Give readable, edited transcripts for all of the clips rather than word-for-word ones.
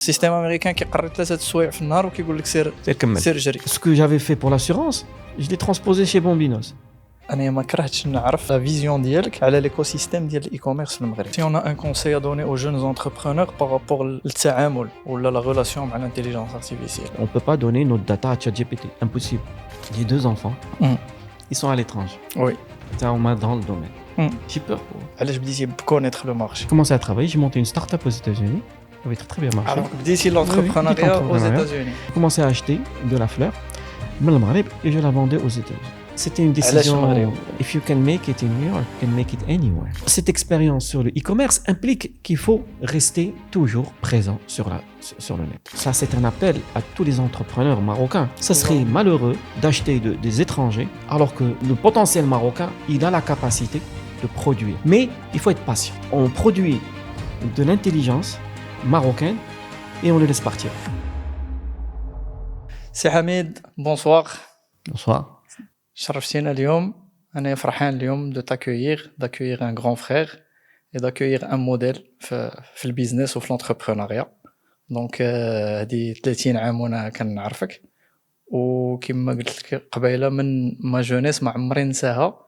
السيستم امريكان كيقرر 3 السوايع في النهار وكيقول لك سير كمل. سير جري. Ce que j'avais fait pour l'assurance, je l'ai transposé chez Bombinos. انا ما كرهتش نعرف لا فيزيون ديالك على ليكو سيستيم ديال الاي كوميرس في المغرب. سي اون ان كونساي ا دوني او جونز انتربرونور بارابور للتعامل ولا لا ريلاسيون مع الانتيليجنس ارتيفيسيال. On ne peut pas donner notre data à ChatGPT. Impossible. J'ai 2 enfants. Ils sont à l'étranger. Oui. C'est un main dans le domaine. J'ai peur pour eux. علاش بديتي بكونيتر لو مارشي؟ J'ai commencé à travailler, j'ai monté une start-up aux États-Unis. Ça avait très bien marché. Alors بديتي l'entrepreneuriat aux États-Unis. J'ai commencé à acheter de la fleur من المغرب et je la vendais aux États-Unis. C'était une décision. If you can make it in New York, you can make it anywhere. Cette expérience sur le e-commerce implique qu'il faut rester toujours présent sur le net. Ça, c'est un appel à tous les entrepreneurs marocains. Ça serait malheureux d'acheter des étrangers alors que le potentiel marocain, il a la capacité de produire. Mais il faut être patient. On produit de l'intelligence marocaine et on le laisse partir. سي حميد bonsoir. Bonsoir. شرفتينا اليوم. انا فرحان اليوم d'accueillir un grand frère et d'accueillir un modèle في البيزنس وفي l'entrepreneuriat. دونك هذه 30 عام وانا كنعرفك وكما قلت لك قبيله من ما جونيس ما عمري نساها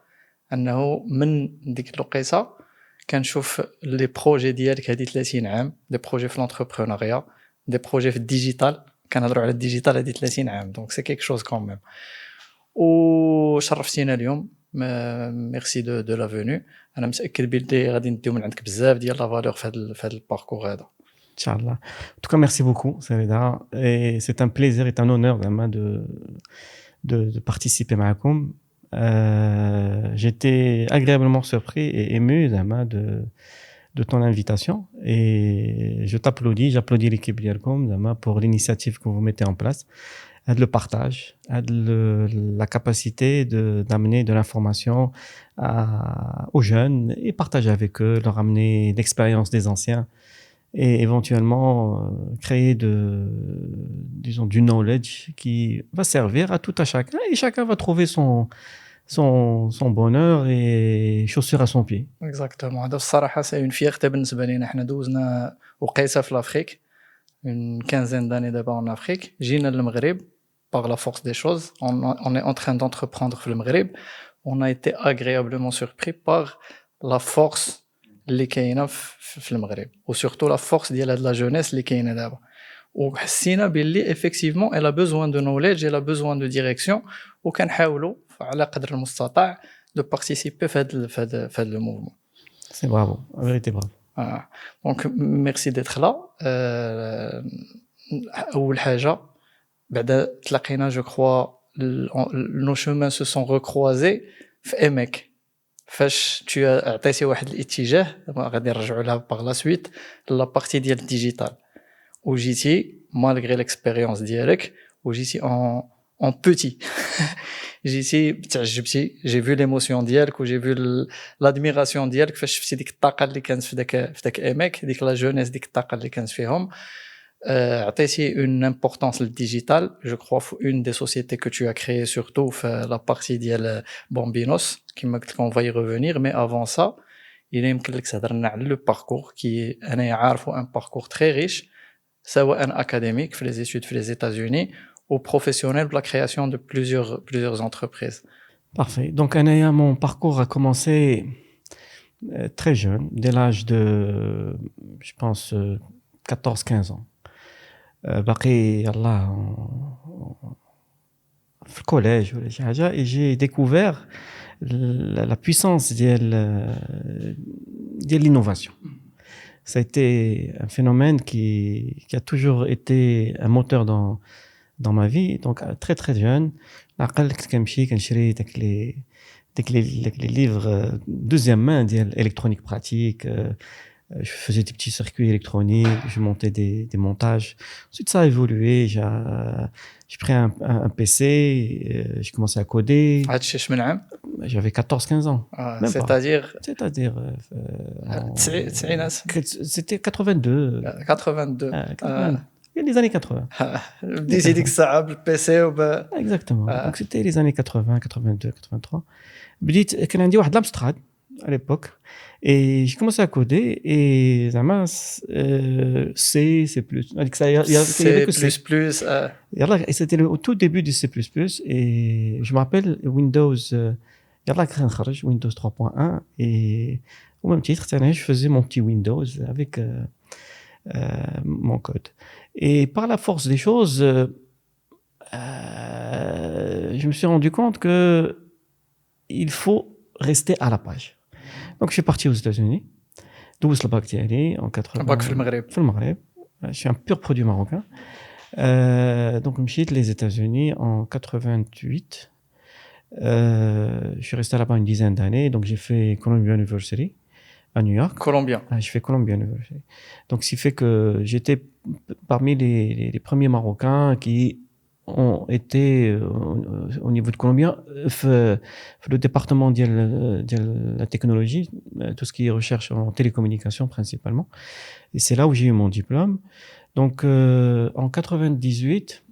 انه من ديك الوقيته كنشوف لي بروجي ديالك هذه 30 عام دي بروجي في l'entrepreneuriat دي بروجي في الديجيتال كنهضروا على الديجيتال هذه 30 عام دونك سي كيك شوز كون ميم وشرفتينا اليوم ميرسي دو لا فينو انا متاكد بلي غادي نديو من عندك بزاف ديال لا فالور في هذا الباركور هذا. Inch'Allah. En tout cas, merci beaucoup, Sarida. Et c'est un plaisir et un honneur vraiment de participer à Macoum. J'étais agréablement surpris et ému vraiment de ton invitation. Et je t'applaudis, j'applaudis l'équipe d'Yarkoum pour l'initiative que vous mettez en place, le partage, la capacité d'amener de l'information aux jeunes et partager avec eux, leur amener l'expérience des anciens. Et éventuellement créer du knowledge qui va servir à tout à chacun et chacun va trouver son bonheur et chaussure à son pied. Exactement. هذا الصراحه سي اون فيرتي بالنسبه لينا حنا دوزنا وقيته في لافريك une quinzaine d'années d'abord en Afrique جينا للمغرب par la force des choses on est en train d'entreprendre في المغرب on a été agréablement surpris par la force اللي كاينه في المغرب وسورتو لا فورس ديال هاد لا جونيس اللي كاينه دابا وحسينا باللي ايفيكتيفمون الا بوزوان دو نوليدج الا بوزوان دو ديريكسيون وكنحاولوا على قدر المستطاع دو بارتيسيبي في هاد لو موفمون. سي برافو فيريتي برافو. دونك ميرسي ديتر لا. اول حاجه بعدا تلاقينا جو كخوا نو شومان سو سون ريكروازي في ايميك فاش tu عطيتي واحد الاتجاه غادي نرجعوا لها باغ لا سويت لا بارتي ديال الديجيتال وجيتي مالغري ليكسبيريونس ديالك وجيتي اون بوتي جيتي تعجبتي جي فيو ليموسيون ديالك وجي فيو لادميراسيون ديالك فاش شفتي ديك الطاقه اللي كانت في داك ايميك ديك لا جونيس ديك الطاقه اللي كانت فيهم عطيتي une importance le digital je crois une des sociétés que tu as créé surtout la partie ديال Bombinos كما قلت لكم on va y revenir mais avant ça il يمكن لك تهضر لنا على le parcours qui انا عارفه un parcours très riche سواء académique في les études في les États-Unis ou professionnel pour la création de plusieurs entreprises. Parfait. Donc mon parcours a commencé très jeune dès l'âge de je pense 14-15 ans. باقي يلا في الكوليج ولا شي حاجه et j'ai découvert la puissance de l'innovation. Ça a été un phénomène qui a toujours été un moteur dans ma vie. Donc très très jeune عقل كنت كنمشي كنشري داك les livres deuxième main ديال électronique pratique. Je faisais des petits circuits électroniques, je montais des montages. Ensuite, ça a évolué. J'ai pris un PC, j'ai commencé à coder. J'avais 14-15 ans. C'est-à-dire c'était 82. 82. Il y a les années 80. Exactement. Donc, c'était les années 80, 82, 83. بديت كان عندي واحد l'Amstrad à l'époque. Et j'ai commencé à coder et zama, C, C++. Il y avait C++, que C. Et c'était au tout début du C++. Et je me rappelle Windows, Windows 3.1 et au même titre, je faisais mon petit Windows avec mon code. Et par la force des choses, je me suis rendu compte que il faut rester à la page. Donc je suis parti aux États-Unis. D'où le bac d'Ali en 80. Bac في المغرب. في المغرب. Je suis un pur produit marocain. Donc je suis les États-Unis en 88. Je suis resté là-bas une dizaine d'années. Donc j'ai fait Columbia University à New York. Colombien. Je fais Columbia University. Donc ce qui fait que j'étais parmi les premiers Marocains qui ont été au niveau de Colombien le département de la technologie, tout ce qui est recherche en télécommunication principalement. Et c'est là où j'ai eu mon diplôme. Donc en 98,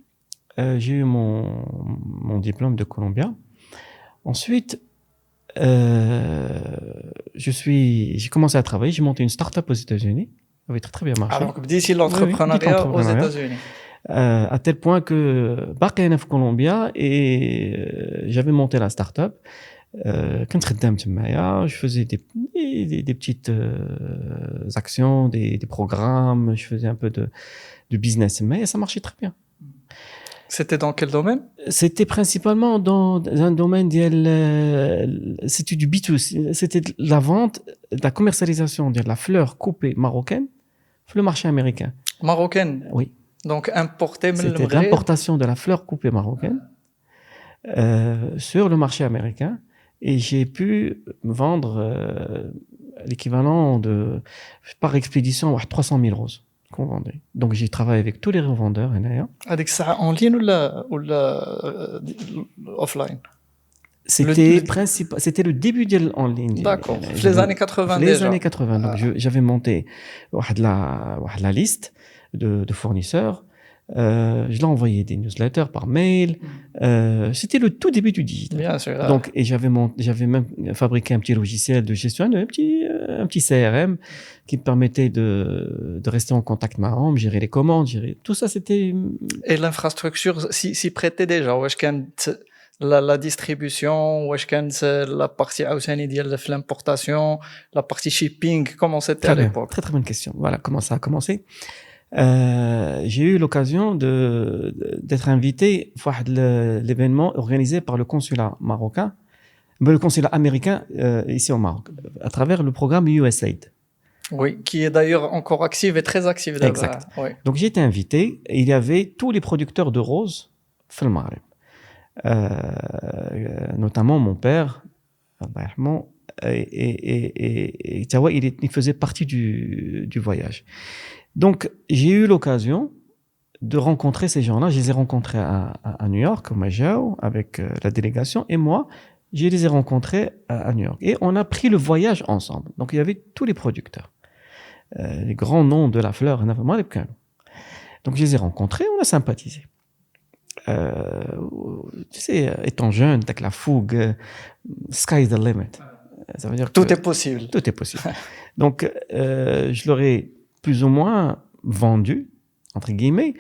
j'ai eu mon diplôme de Columbia. Ensuite, j'ai commencé à travailler, j'ai monté une start-up aux États-Unis. Ça avait très bien marché. Alors, بديتي l'entrepreneuriat aux États-Unis. À tel point que باقي في Colombia et j'avais monté la start-up. كنت خدام تمايا, je faisais des petites actions, des programmes, je faisais un peu de business, mais ça marchait très bien. C'était dans quel domaine? C'était principalement dans un domaine c'était du B2C, c'était de la vente, de la commercialisation de la fleur coupée marocaine sur le marché américain. Marocaine? Oui. Donc importée من C'était المغرب. l'importation de la fleur coupée marocaine sur le marché américain. Et j'ai pu vendre l'équivalent de, par expédition, 300 000 roses qu'on vendait. Donc j'ai travaillé avec tous les revendeurs. هذيك الساعة en ligne ولا offline? C'était le début de en ligne. D'accord. Les années 80 déjà. Les années 80. Donc j'avais monté la liste de fournisseurs. Je l'ai envoyé des newsletters par mail. C'était le tout début du digital. Bien sûr. Donc, et j'avais même fabriqué un petit logiciel de gestion, un petit CRM qui me permettait de rester en contact marrant, gérer les commandes, tout ça, c'était. Et l'infrastructure s'y prêtait déjà. Wesh كانت la distribution, wesh كانت la partie عاوتاني ديال l'importation, la partie shipping, comment c'était à l'époque? Très très bonne question. Voilà comment ça a commencé. J'ai eu l'occasion d'être invité à l'événement organisé par le consulat marocain, le consulat américain ici au Maroc, à travers le programme USAID. Oui, qui est d'ailleurs encore actif et très actif là-bas. Exact. Oui. Donc j'ai été invité et il y avait tous les producteurs de roses في المغرب, notamment mon père, et il faisait partie du voyage. Donc, j'ai eu l'occasion de rencontrer ces gens-là. Je les ai rencontrés à New York, au Majao, avec la délégation. Et moi, je les ai rencontrés à New York. Et on a pris le voyage ensemble. Donc, il y avait tous les producteurs. Les grands noms de la fleur. Donc, je les ai rencontrés, on a sympathisé. Tu sais, étant jeune, avec la fougue, sky is the limit. Ça veut dire tout est possible. Tout est possible. Donc, je leur ai plus ou moins vendu, entre guillemets,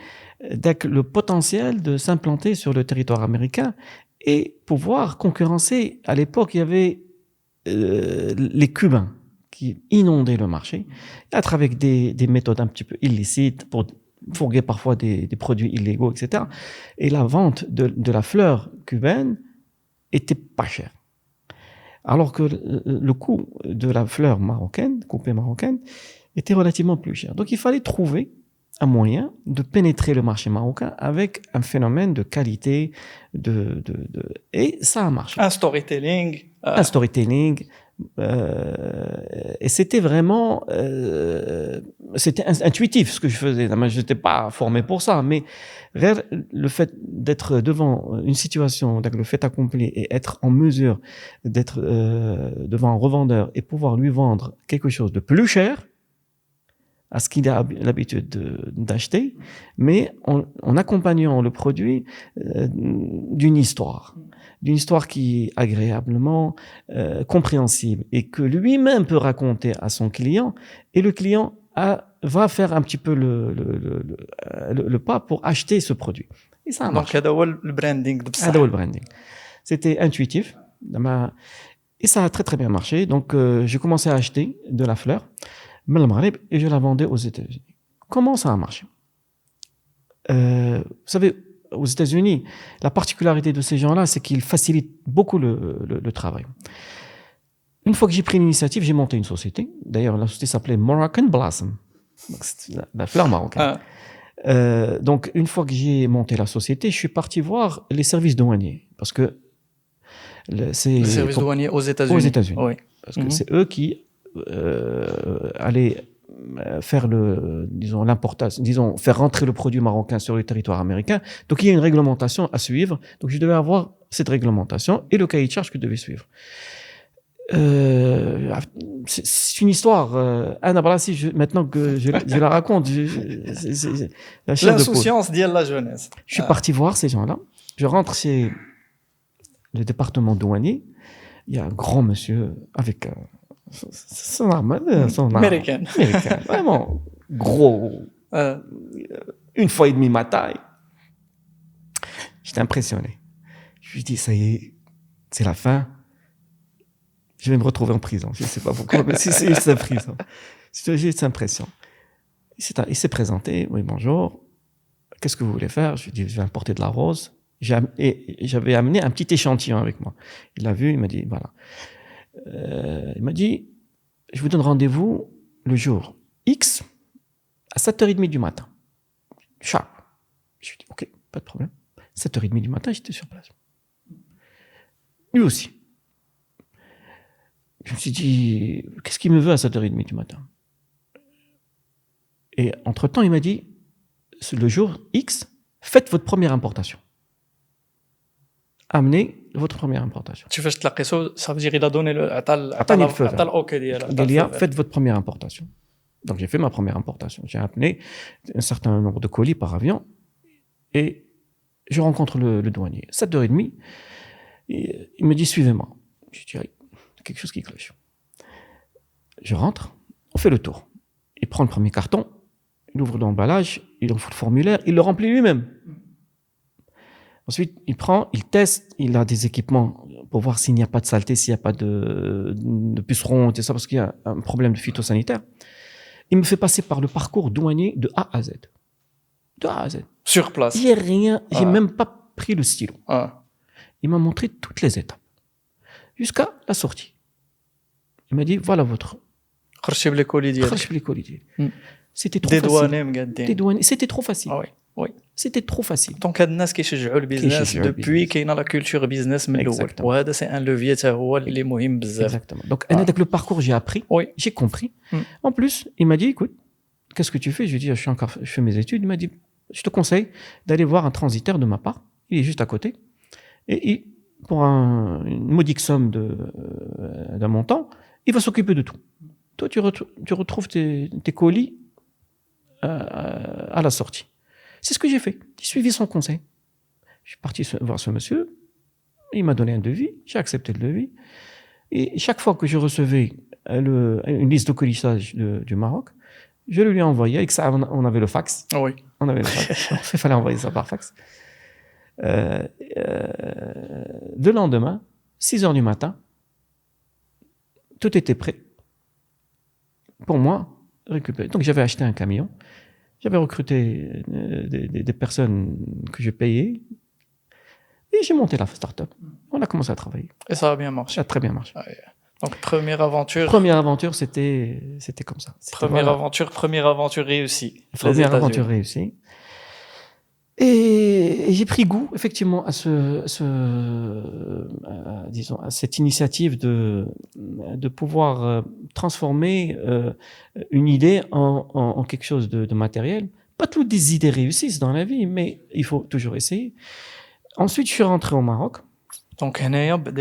le potentiel de s'implanter sur le territoire américain et pouvoir concurrencer. À l'époque, il y avait les Cubains qui inondaient le marché, avec des méthodes un petit peu illicites pour fourguer parfois des produits illégaux, etc. Et la vente de la fleur cubaine était pas chère. Alors que le coût de la fleur marocaine, coupée marocaine, était relativement plus cher. Donc, il fallait trouver un moyen de pénétrer le marché marocain avec un phénomène de qualité, et ça a marché. Un storytelling. Un storytelling. Et c'était vraiment, c'était intuitif ce que je faisais. Je n'étais pas formé pour ça, mais le fait d'être devant une situation, le fait accompli et être en mesure d'être devant un revendeur et pouvoir lui vendre quelque chose de plus cher, à ce qu'il a l'habitude d'acheter, mais en accompagnant le produit d'une histoire qui est agréablement compréhensible et que lui-même peut raconter à son client, et le client va faire un petit peu le pas pour acheter ce produit. Et ça a marché. Donc, c'est le branding. C'est le branding. C'était intuitif. Et ça a très très bien marché. Donc, j'ai commencé à acheter de la fleur et je la vendais aux États-Unis. Comment ça a marché? Vous savez, aux États-Unis, la particularité de ces gens-là, c'est qu'ils facilitent beaucoup le travail. Une fois que j'ai pris l'initiative, j'ai monté une société. D'ailleurs, la société s'appelait Moroccan Blossom. Donc, c'est la fleur marocaine. Donc, une fois que j'ai monté la société, je suis parti voir les services douaniers. Parce que les services douaniers aux États-Unis. Aux États-Unis. Oui. Parce que c'est eux qui allaient faire l'importation, faire rentrer le produit marocain sur le territoire américain. Donc, il y a une réglementation à suivre. Donc, je devais avoir cette réglementation et le cahier de charge que je devais suivre. C'est une histoire. Anna Brassi, maintenant que je la raconte, c'est l'insouciance de la jeunesse. Je suis parti voir ces gens-là. Je rentre chez le département douanier. Il y a un grand monsieur avec son arme américaine. Vraiment gros. Une fois et demi ma taille. J'étais impressionné. Je lui dis, ça y est, c'est la fin. Je vais me retrouver en prison. Je ne sais pas pourquoi, mais c'est la prison. J'ai cette impression. Il s'est présenté. Oui, bonjour. Qu'est-ce que vous voulez faire? Je lui ai dit, je vais importer de la rose. J'avais amené un petit échantillon avec moi. Il l'a vu, il m'a dit, voilà. Il m'a dit, je vous donne rendez-vous le jour X à 7h30 du matin. Sharp. Je lui ai dit, OK, pas de problème. 7h30 du matin, j'étais sur place. Lui aussi. Je me suis dit, qu'est-ce qu'il me veut à 7h30 du matin? Et entre-temps, il m'a dit, le jour X, faites votre première importation. Amenez votre première importation. Tu fais ça veut dire qu'il a donné le OK. Faites votre première importation. Donc, j'ai fait ma première importation. J'ai amené un certain nombre de colis par avion et je rencontre le douanier. 7h30, il me dit, suivez-moi. Je dis, quelque chose qui cloche. Je rentre, on fait le tour. Il prend le premier carton, il ouvre l'emballage, il ouvre le formulaire, il le remplit lui-même. Ensuite, il teste, il a des équipements pour voir s'il n'y a pas de saleté, s'il n'y a pas de pucerons, et ça, parce qu'il y a un problème de phytosanitaire. Il me fait passer par le parcours douanier de A à Z. De A à Z. Sur place. J'ai rien, j'ai même pas pris le stylo. Il m'a montré toutes les étapes. Jusqu'à la sortie. Il m'a dit, voilà votre... les colis. C'était trop facile. Dédouané. C'était trop facile. Oui. C'était trop facile. Donc, il y a des gens qui يشجعوا البيزنس depuis qu'il y a la culture business من الأول. وهذا c'est un levier هو اللي مهم بزاف. Exactement. Donc, avec le parcours, j'ai appris, j'ai compris. En plus, il m'a dit, écoute, qu'est-ce que tu fais? Je lui ai dit, je fais mes études. Il m'a dit, je te conseille d'aller voir un transitaire de ma part. Il est juste à côté. Et pour une modique somme d'un montant, il va s'occuper de tout. Toi, tu retrouves tes colis à la sortie. C'est ce que j'ai fait. J'ai suivi son conseil. Je suis parti voir ce monsieur. Il m'a donné un devis. J'ai accepté le devis. Et chaque fois que je recevais une liste de colissage du Maroc, je le lui ai envoyé. Avec ça, on avait le fax. Oui. On avait le fax. Il fallait envoyer ça par fax. Le lendemain, 6h du matin, tout était prêt pour moi récupérer. Donc, j'avais acheté un camion. J'avais recruté des personnes que je payais et j'ai monté la start-up. On a commencé à travailler. Et ça a bien marché. Ça a très bien marché. Donc, première aventure, c'était comme ça. Première aventure réussie. Première aventure réussie. Et j'ai pris goût, effectivement, à cette initiative de pouvoir transformer une idée en quelque chose de matériel. Pas toutes des idées réussissent dans la vie, mais il faut toujours essayer. Ensuite, je suis rentré au Maroc. Donc,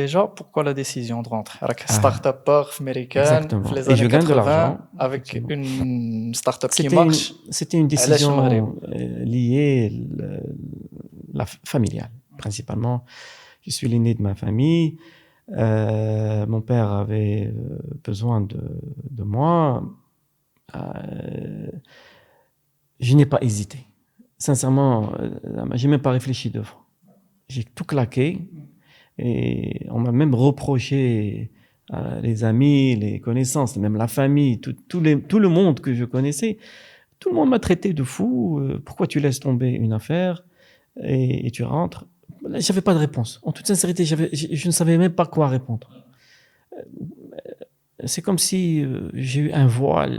déjà, pourquoi la décision de rentrer? Ah, Start-upper américain, exactement. les Et je années gagne de 80, l'argent. avec Effectivement. une start-up qui C'était marche. c'était une علاش المغرب؟ décision liée familiale, principalement. Je suis l'aîné de ma famille. Mon père avait besoin de moi. Je n'ai pas hésité. Sincèrement, j'ai même pas réfléchi deux fois. J'ai tout claqué et on m'a même reproché, les amis, les connaissances, même la famille, tout le monde que je connaissais, tout le monde m'a traité de fou. Pourquoi tu laisses tomber une affaire et tu rentres? J'avais pas de réponse. En toute sincérité, je ne savais même pas quoi répondre. C'est comme si j'ai eu un voile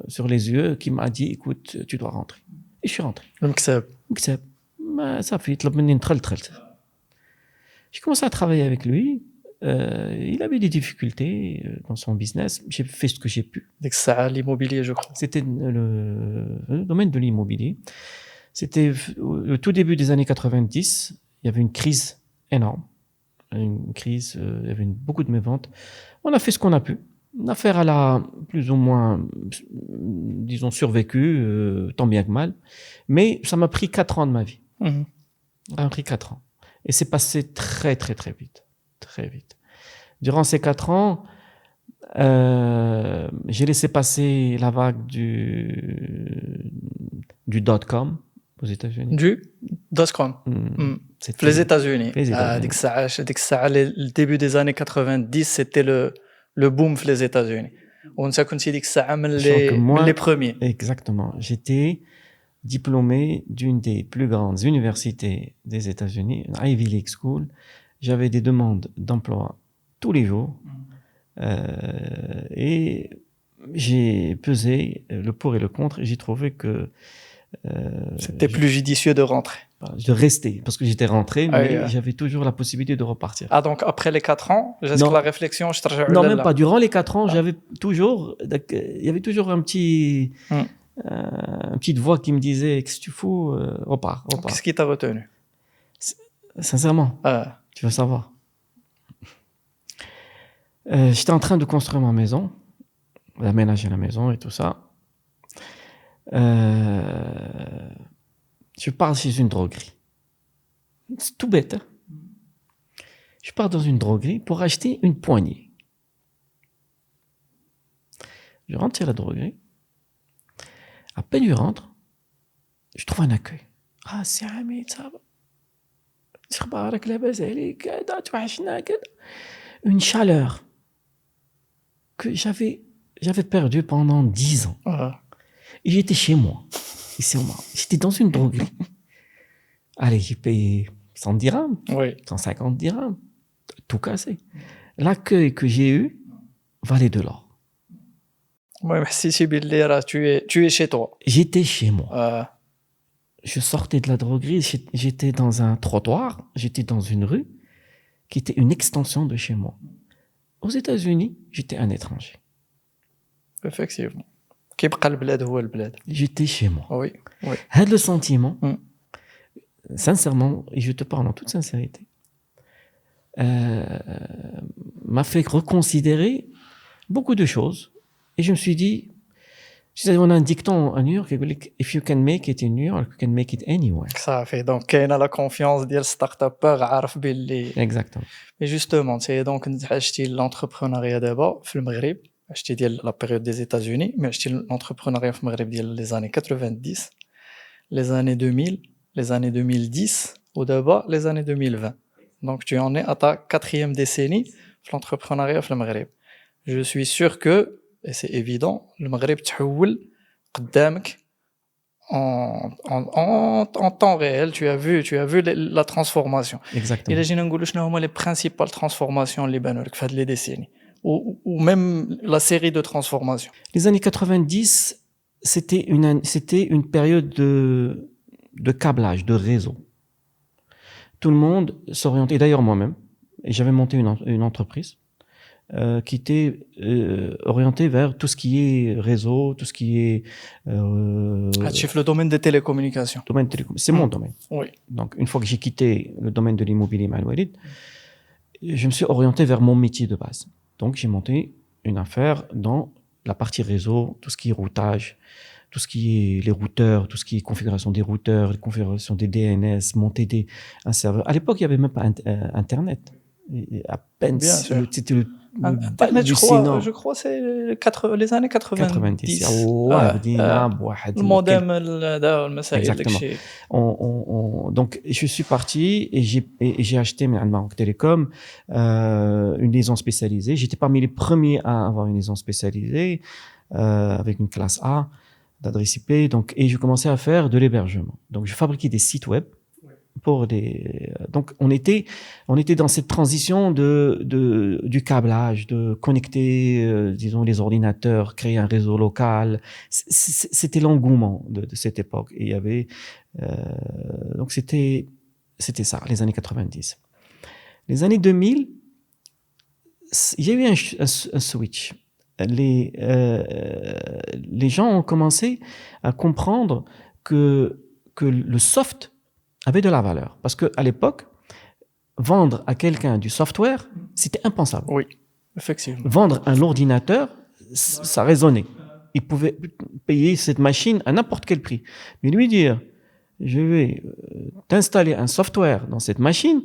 sur les yeux qui m'a dit, écoute, tu dois rentrer. Et je suis rentré. المكسب. مكتب. Ça fait يطلب مني ندخل. J'ai commencé à travailler avec lui. Il avait des difficultés dans son business. J'ai fait ce que j'ai pu. ديك الساعة l'immobilier, je crois. C'était le domaine de l'immobilier. C'était au tout début des années 90. Il y avait une crise énorme. Une crise, il y avait beaucoup de méventes. On a fait ce qu'on a pu. L'affaire, elle a plus ou moins, disons, survécu, tant bien que mal. Mais ça m'a pris 4 ans de ma vie. Ça m'a pris 4 ans. Et c'est passé très, très, très vite. Très vite. Durant ces 4 ans, j'ai laissé passer la vague du dot-com aux États-Unis. Du dot-com. C'était Les États-Unis. les États-Unis. ديك الساعة, le début des années 90, c'était le boom les États-Unis. وانت كنتي ديك الساعة من les premiers. Exactement. J'étais diplômé d'une des plus grandes universités des États-Unis, une Ivy League School. J'avais des demandes d'emploi tous les jours. Et j'ai pesé le pour et le contre et j'ai trouvé que c'était plus judicieux de rentrer. De rester, parce que j'étais rentré, mais j'avais toujours la possibilité de repartir. Ah, donc après les 4 ans, j'ai la réflexion, je te rejoins. Non, même pas. Durant les 4 ans, j'avais toujours, il y avait toujours une petite voix qui me disait, qu'est-ce que tu fous, repars. Qu'est-ce qui t'a retenu? Sincèrement, tu veux savoir. J'étais en train de construire ma maison, d'aménager la maison et tout ça. Je pars chez une droguerie. C'est tout bête. Hein? Je pars dans une droguerie pour acheter une poignée. Je rentre chez la droguerie. À peine je rentre, je trouve un accueil. Ah, c'est Hamid, ça va. Une chaleur que j'avais perdue pendant 10 ans. Et j'étais chez moi. Ici au Maroc. J'étais dans une droguerie. Allez, j'ai payé 100 dirhams, 150 dirhams, tout cassé. L'accueil que j'ai eu valait de l'or. Tu es chez toi. J'étais chez moi. Je sortais de la droguerie, j'étais dans un trottoir, j'étais dans une rue qui était une extension de chez moi. Aux États-Unis, j'étais un étranger. Effectivement. كيبقى البلاد هو البلاد. J'étais chez moi. Oui. هذا le sentiment, sincèrement, et je te parle en toute sincérité, m'a fait reconsidérer beaucoup de choses. Et je me suis dit, on a un dicton à New York qui dit if you can make it in New York, you can make it anywhere. صافي دونك كاينه لا كونفيونس ديال ستارت ابر عارف باللي. Exactement. Mais justement, c'est donc عشتي l'entrepreneuriat d'abord في المغرب. عشتي ديال لا période des États-Unis, mais عشتي l'entrepreneuriat في المغرب ديال les années 90, les années 2000, les années 2010 ou d'abord les années 2020. Donc tu en es à ta 4e décennie في l'entrepreneuriat في المغرب. Je suis sûr que, et c'est évident, المغرب تحول قدامك en temps réel. Tu as vu la transformation. Exactement. إلا جينا نقولوا شنو هما les principales transformations اللي بانوا لك في هاد les décennies ou même la série de transformations. Les années 90, c'était une période de câblage, de réseau. Tout le monde s'orientait, d'ailleurs moi-même, et j'avais monté une entreprise qui était orientée vers tout ce qui est réseau, tout ce qui est هادشي في le domaine des télécommunications. domaine télécom. C'est mon domaine. Oui. Donc, une fois que j'ai quitté le domaine de l'immobilier مع الوالد, je me suis orienté vers mon métier de base. Donc, j'ai monté une affaire dans la partie réseau, tout ce qui est routage, tout ce qui est les routeurs, tout ce qui est configuration des routeurs, les configurations des DNS, monter un serveur. À l'époque, il n'y avait même pas Internet. Et à peine, c'était le Internet, je crois c'est les années 90. Le modem, exactement. Donc, je suis parti et j'ai acheté Maroc Télécom une liaison spécialisée. J'étais parmi les premiers à avoir une liaison spécialisée avec une classe A d'adresse IP. Donc, et je commençais à faire de l'hébergement. Donc, je fabriquais des sites web. Donc, on était dans cette transition du câblage, de connecter, disons, les ordinateurs, créer un réseau local. C'était l'engouement de cette époque. Et il y avait, donc c'était ça, les années 90. Les années 2000, il y a eu un switch. Les gens ont commencé à comprendre que le soft avait de la valeur. Parce qu'à l'époque, vendre à quelqu'un du software, c'était impensable. Oui, effectivement. Vendre un ordinateur, ça résonnait. Il pouvait payer cette machine à n'importe quel prix. Mais lui dire, je vais t'installer un software dans cette machine...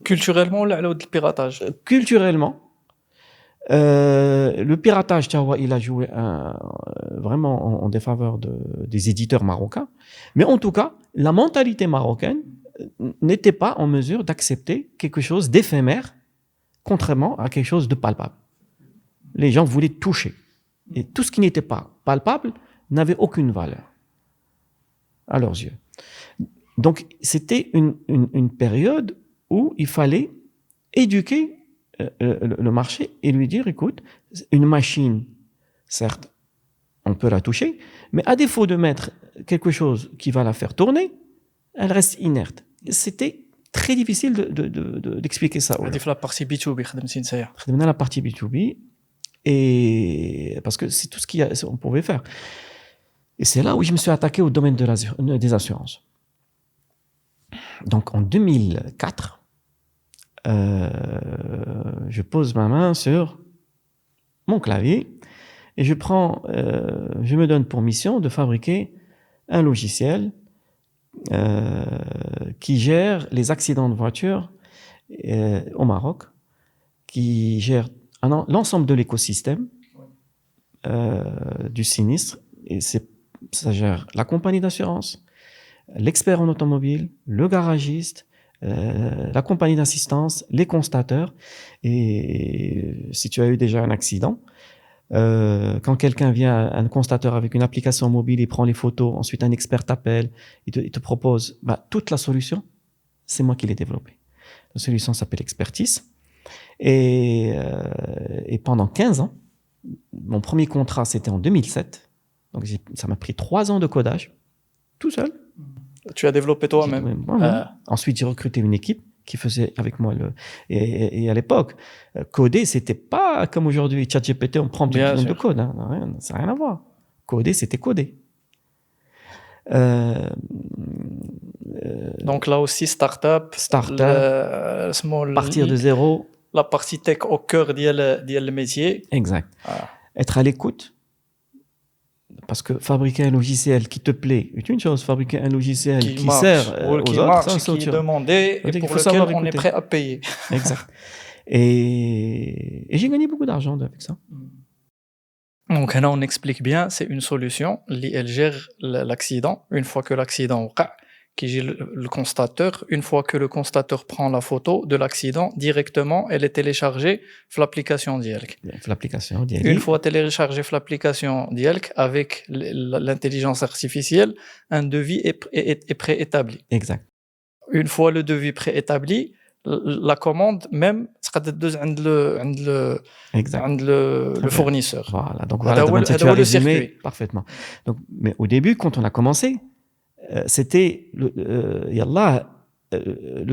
Culturellement, le piratage. Culturellement. Le piratage, il a joué vraiment en défaveur des éditeurs marocains. Mais en tout cas, la mentalité marocaine n'était pas en mesure d'accepter quelque chose d'éphémère, contrairement à quelque chose de palpable. Les gens voulaient toucher. Et tout ce qui n'était pas palpable n'avait aucune valeur à leurs yeux. Donc, c'était une période où il fallait éduquer le marché et lui dire, écoute, une machine, certes, on peut la toucher, mais à défaut de mettre quelque chose qui va la faire tourner, elle reste inerte. C'était très difficile d'expliquer ça. La partie B2B, la partie B2B, et parce que c'est tout ce qu'on pouvait faire. Et c'est là où je me suis attaqué au domaine des assurances. Donc en 2004, je pose ma main sur mon clavier et je me donne pour mission de fabriquer un logiciel qui gère les accidents de voiture au Maroc, qui gère l'ensemble de l'écosystème du sinistre. Et ça gère la compagnie d'assurance, l'expert en automobile, le garagiste, la compagnie d'assistance, les constateurs. Et si tu as eu déjà un accident, quand quelqu'un vient, un constateur avec une application mobile, il prend les photos, ensuite un expert t'appelle, il te propose toute la solution, c'est moi qui l'ai développée. La solution s'appelle Expertise. Et pendant 15 ans, mon premier contrat, c'était en 2007. Donc ça m'a pris 3 ans de codage, tout seul. Tu as développé toi-même. Ensuite, j'ai recruté une équipe qui faisait avec moi et à l'époque, coder, c'était pas comme aujourd'hui, ChatGPT, on prend du de code, hein. Ça n'a rien à voir. Coder, c'était coder. Donc là aussi, start-up, partir de zéro. La partie tech au cœur du métier. Exact. Être à l'écoute. Parce que fabriquer un logiciel qui te plaît est une chose, fabriquer un logiciel qui sert aux autres, qui est demandé et pour lequel on est prêt à payer. Exact. Et j'ai gagné beaucoup d'argent avec ça. Donc là, on explique bien, c'est une solution, elle gère l'accident. Une fois que l'accident qui gère le constateur, une fois que le constateur prend la photo de l'accident, directement, elle est téléchargée sur l'application d'IELK. Une fois téléchargée sur l'application d'IELK, avec l'intelligence artificielle, un devis est préétabli. Exact. Une fois le devis préétabli, la commande même sera le fournisseur. Voilà, donc voilà, tu as résumé parfaitement. Donc, mais au début, quand on a commencé, c'était le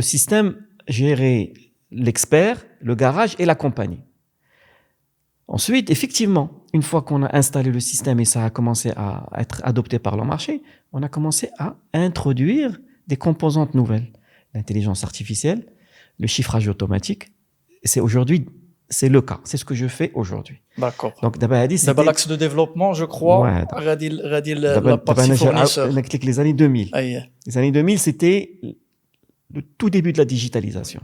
système gérait l'expert, le garage et la compagnie. Ensuite, effectivement, une fois qu'on a installé le système et ça a commencé à être adopté par le marché, on a commencé à introduire des composantes nouvelles. L'intelligence artificielle, le chiffrage automatique. C'est aujourd'hui, c'est le cas. C'est ce que je fais aujourd'hui. D'accord. Donc, d'abord, D'abord, l'axe de développement, je crois, Ouais, غادي la partie fournisseur. les années 2000. أيه. Les années 2000, c'était le tout début de la digitalisation.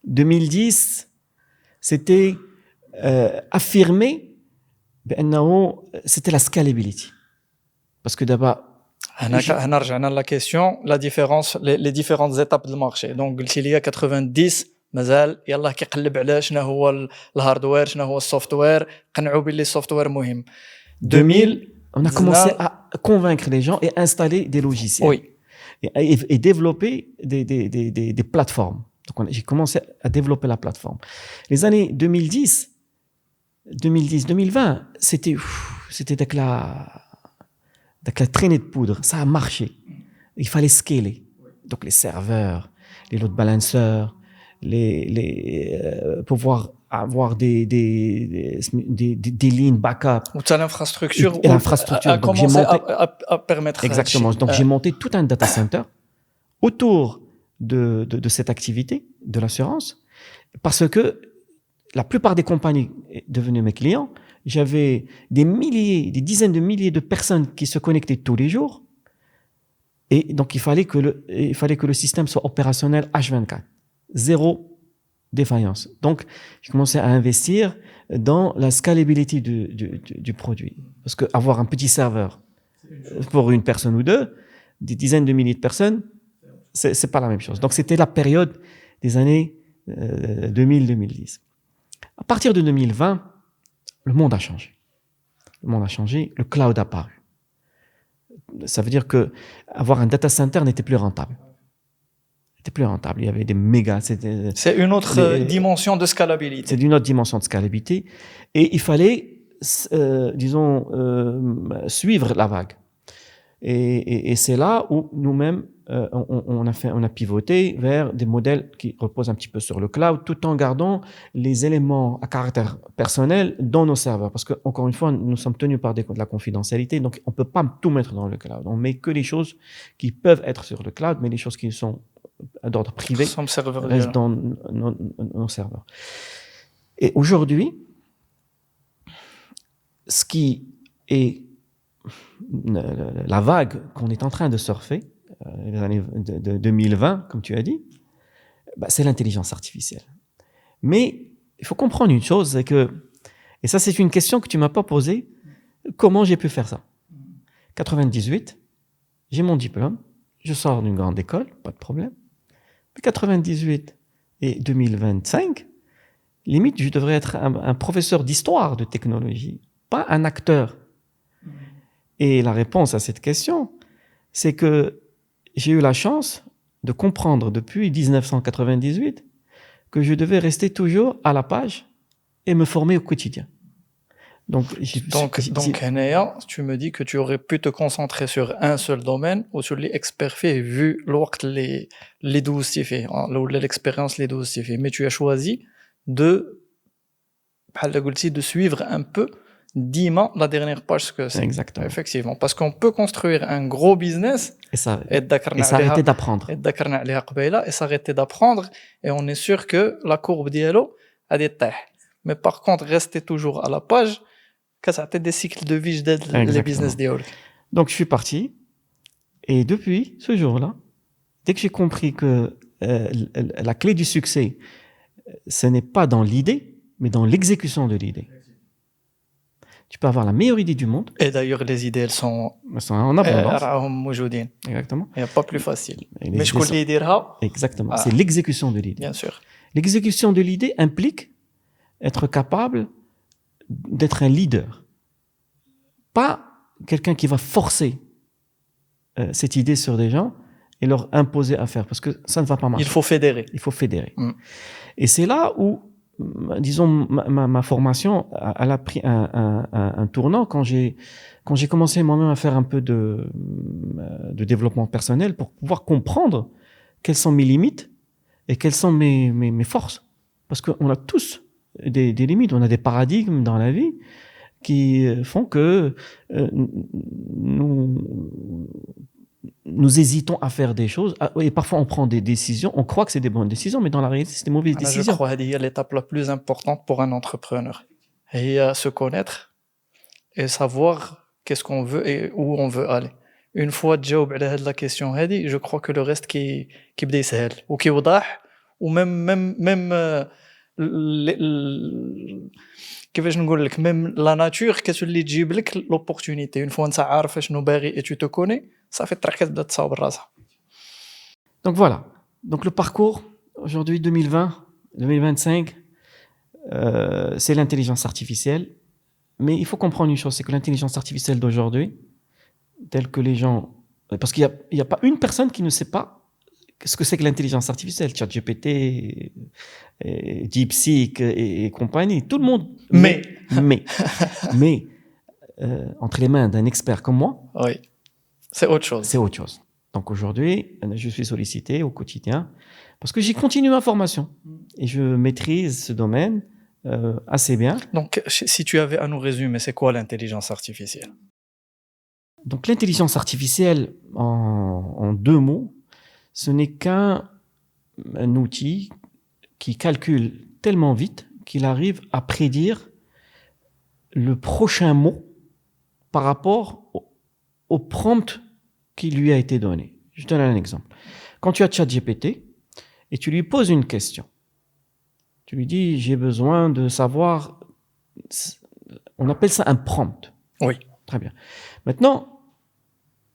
2010, c'était affirmer c'était la scalability. Parce que d'abord, هنا رجعنا la question, la différence, les différentes étapes du marché. Donc قلتي لي 90 مازال يلاه كيقلب على شنو هو الهاردوير شنو هو السوفتوير قنعوا باللي السوفتوير مهم. 2000 on a commencé à convaincre les gens et installer des logiciels. Oui. Et développer des plateformes. Donc j'ai commencé à développer la plateforme. Les années 2010, 2020, c'était avec la traînée de poudre. Ça a marché. Il fallait scaler. Donc les serveurs, les load balancers, pouvoir avoir des lignes backup. Ou l'infrastructure. Et l'infrastructure. Donc j'ai monté à permettre. Exactement. Donc j'ai monté tout un data center autour de cette activité de l'assurance, parce que la plupart des compagnies devenues mes clients, j'avais des dizaines de milliers de personnes qui se connectaient tous les jours, et donc il fallait que le système soit opérationnel H24, zéro défaillance. Donc j'ai commencé à investir dans la scalability du produit, parce que avoir un petit serveur pour une personne ou deux, des dizaines de milliers de personnes, c'est pas la même chose. Donc c'était la période des années 2000-2010. À partir de 2020, le monde a changé. Le monde a changé, le cloud a apparu. Ça veut dire que avoir un data center n'était plus rentable. C'était plus rentable. Il y avait des méga. C'est une autre dimension de scalabilité. C'est une autre dimension de scalabilité. Et il fallait, suivre la vague. Et c'est là où nous-mêmes, on a pivoté vers des modèles qui reposent un petit peu sur le cloud, tout en gardant les éléments à caractère personnel dans nos serveurs. Parce que, encore une fois, nous sommes tenus par de la confidentialité, donc on peut pas tout mettre dans le cloud. On met que les choses qui peuvent être sur le cloud, mais les choses qui sont d'ordre privé restent dans nos serveurs. Et aujourd'hui, ce qui est la vague qu'on est en train de surfer, les années de 2020, comme tu as dit, c'est l'intelligence artificielle. Mais il faut comprendre une chose, c'est que, et ça c'est une question que tu m'as pas posée, comment j'ai pu faire ça? 98, j'ai mon diplôme, je sors d'une grande école, pas de problème. Mais 98 et 2025, limite, je devrais être un professeur d'histoire de technologie, pas un acteur. Et la réponse à cette question, c'est que j'ai eu la chance de comprendre depuis 1998 que je devais rester toujours à la page et me former au quotidien. Donc, Hanaya, tu me dis que tu aurais pu te concentrer sur un seul domaine ou sur les experts faits, vu les 12 faits, l'expérience les 12 faits. Mais tu as choisi de suivre un peu dima la dernière page ce que c'est. Exactement. Effectivement. Parce qu'on peut construire un gros business et s'arrêter d'apprendre. Et s'arrêter d'apprendre. Et on est sûr que la courbe dialo a des tailles. Mais par contre, rester toujours à la page, que ça a des cycles de vie les business dialo. Donc, je suis parti. Et depuis ce jour-là, dès que j'ai compris que la clé du succès, ce n'est pas dans l'idée, mais dans l'exécution de l'idée. Tu peux avoir la meilleure idée du monde. Et d'ailleurs, les idées, elles sont en abondance. Exactement. Il n'y a pas plus facile. Mais je connais l'idée. Exactement. C'est l'exécution de l'idée. Bien sûr. L'exécution de l'idée implique être capable d'être un leader. Pas quelqu'un qui va forcer cette idée sur des gens et leur imposer à faire, parce que ça ne va pas marcher. Il faut fédérer. Et c'est là où, disons, ma formation, elle a pris un tournant quand j'ai commencé moi-même à faire un peu de développement personnel pour pouvoir comprendre quelles sont mes limites et quelles sont mes forces. Parce qu'on a tous des limites, on a des paradigmes dans la vie qui font que nous hésitons à faire des choses et parfois on prend des décisions, on croit que c'est des bonnes décisions, mais dans la réalité c'est des mauvaises Je décisions. crois que c'est l'étape la plus importante pour un entrepreneur. Et se connaître et savoir qu'est-ce qu'on veut et où on veut aller. Une fois تجاوب على هاد la question هادي, je crois que le reste كيبدا يسهل وكيوضح وميم كيفاش نقول لك ميم لا ناتور كتولي تجيب لك لوبورتونيتي. اون فوا انت عارف شنو باغي et tu te connais, صافي الطريق كتبدا تصاوب راسها. Donc voilà. Donc le parcours aujourd'hui 2020, 2025, c'est l'intelligence artificielle. Mais il faut comprendre une chose, c'est que l'intelligence artificielle d'aujourd'hui, telle que les gens... Parce qu'il n'y a pas une personne qui ne sait pas ce que c'est que l'intelligence artificielle, ChatGPT, DeepSeek et compagnie, tout le monde... Mais entre les mains d'un expert comme moi, oui, c'est autre chose. C'est autre chose. Donc aujourd'hui, je suis sollicité au quotidien parce que j'ai continué ma formation et je maîtrise ce domaine assez bien. Donc, si tu avais à nous résumer, c'est quoi l'intelligence artificielle? Donc l'intelligence artificielle, en deux mots, ce n'est qu'un outil qui calcule tellement vite qu'il arrive à prédire le prochain mot par rapport au prompt qui lui a été donné. Je te donne un exemple. Quand tu as ChatGPT et tu lui poses une question, tu lui dis, j'ai besoin de savoir, on appelle ça un prompt. Oui. Très bien. Maintenant,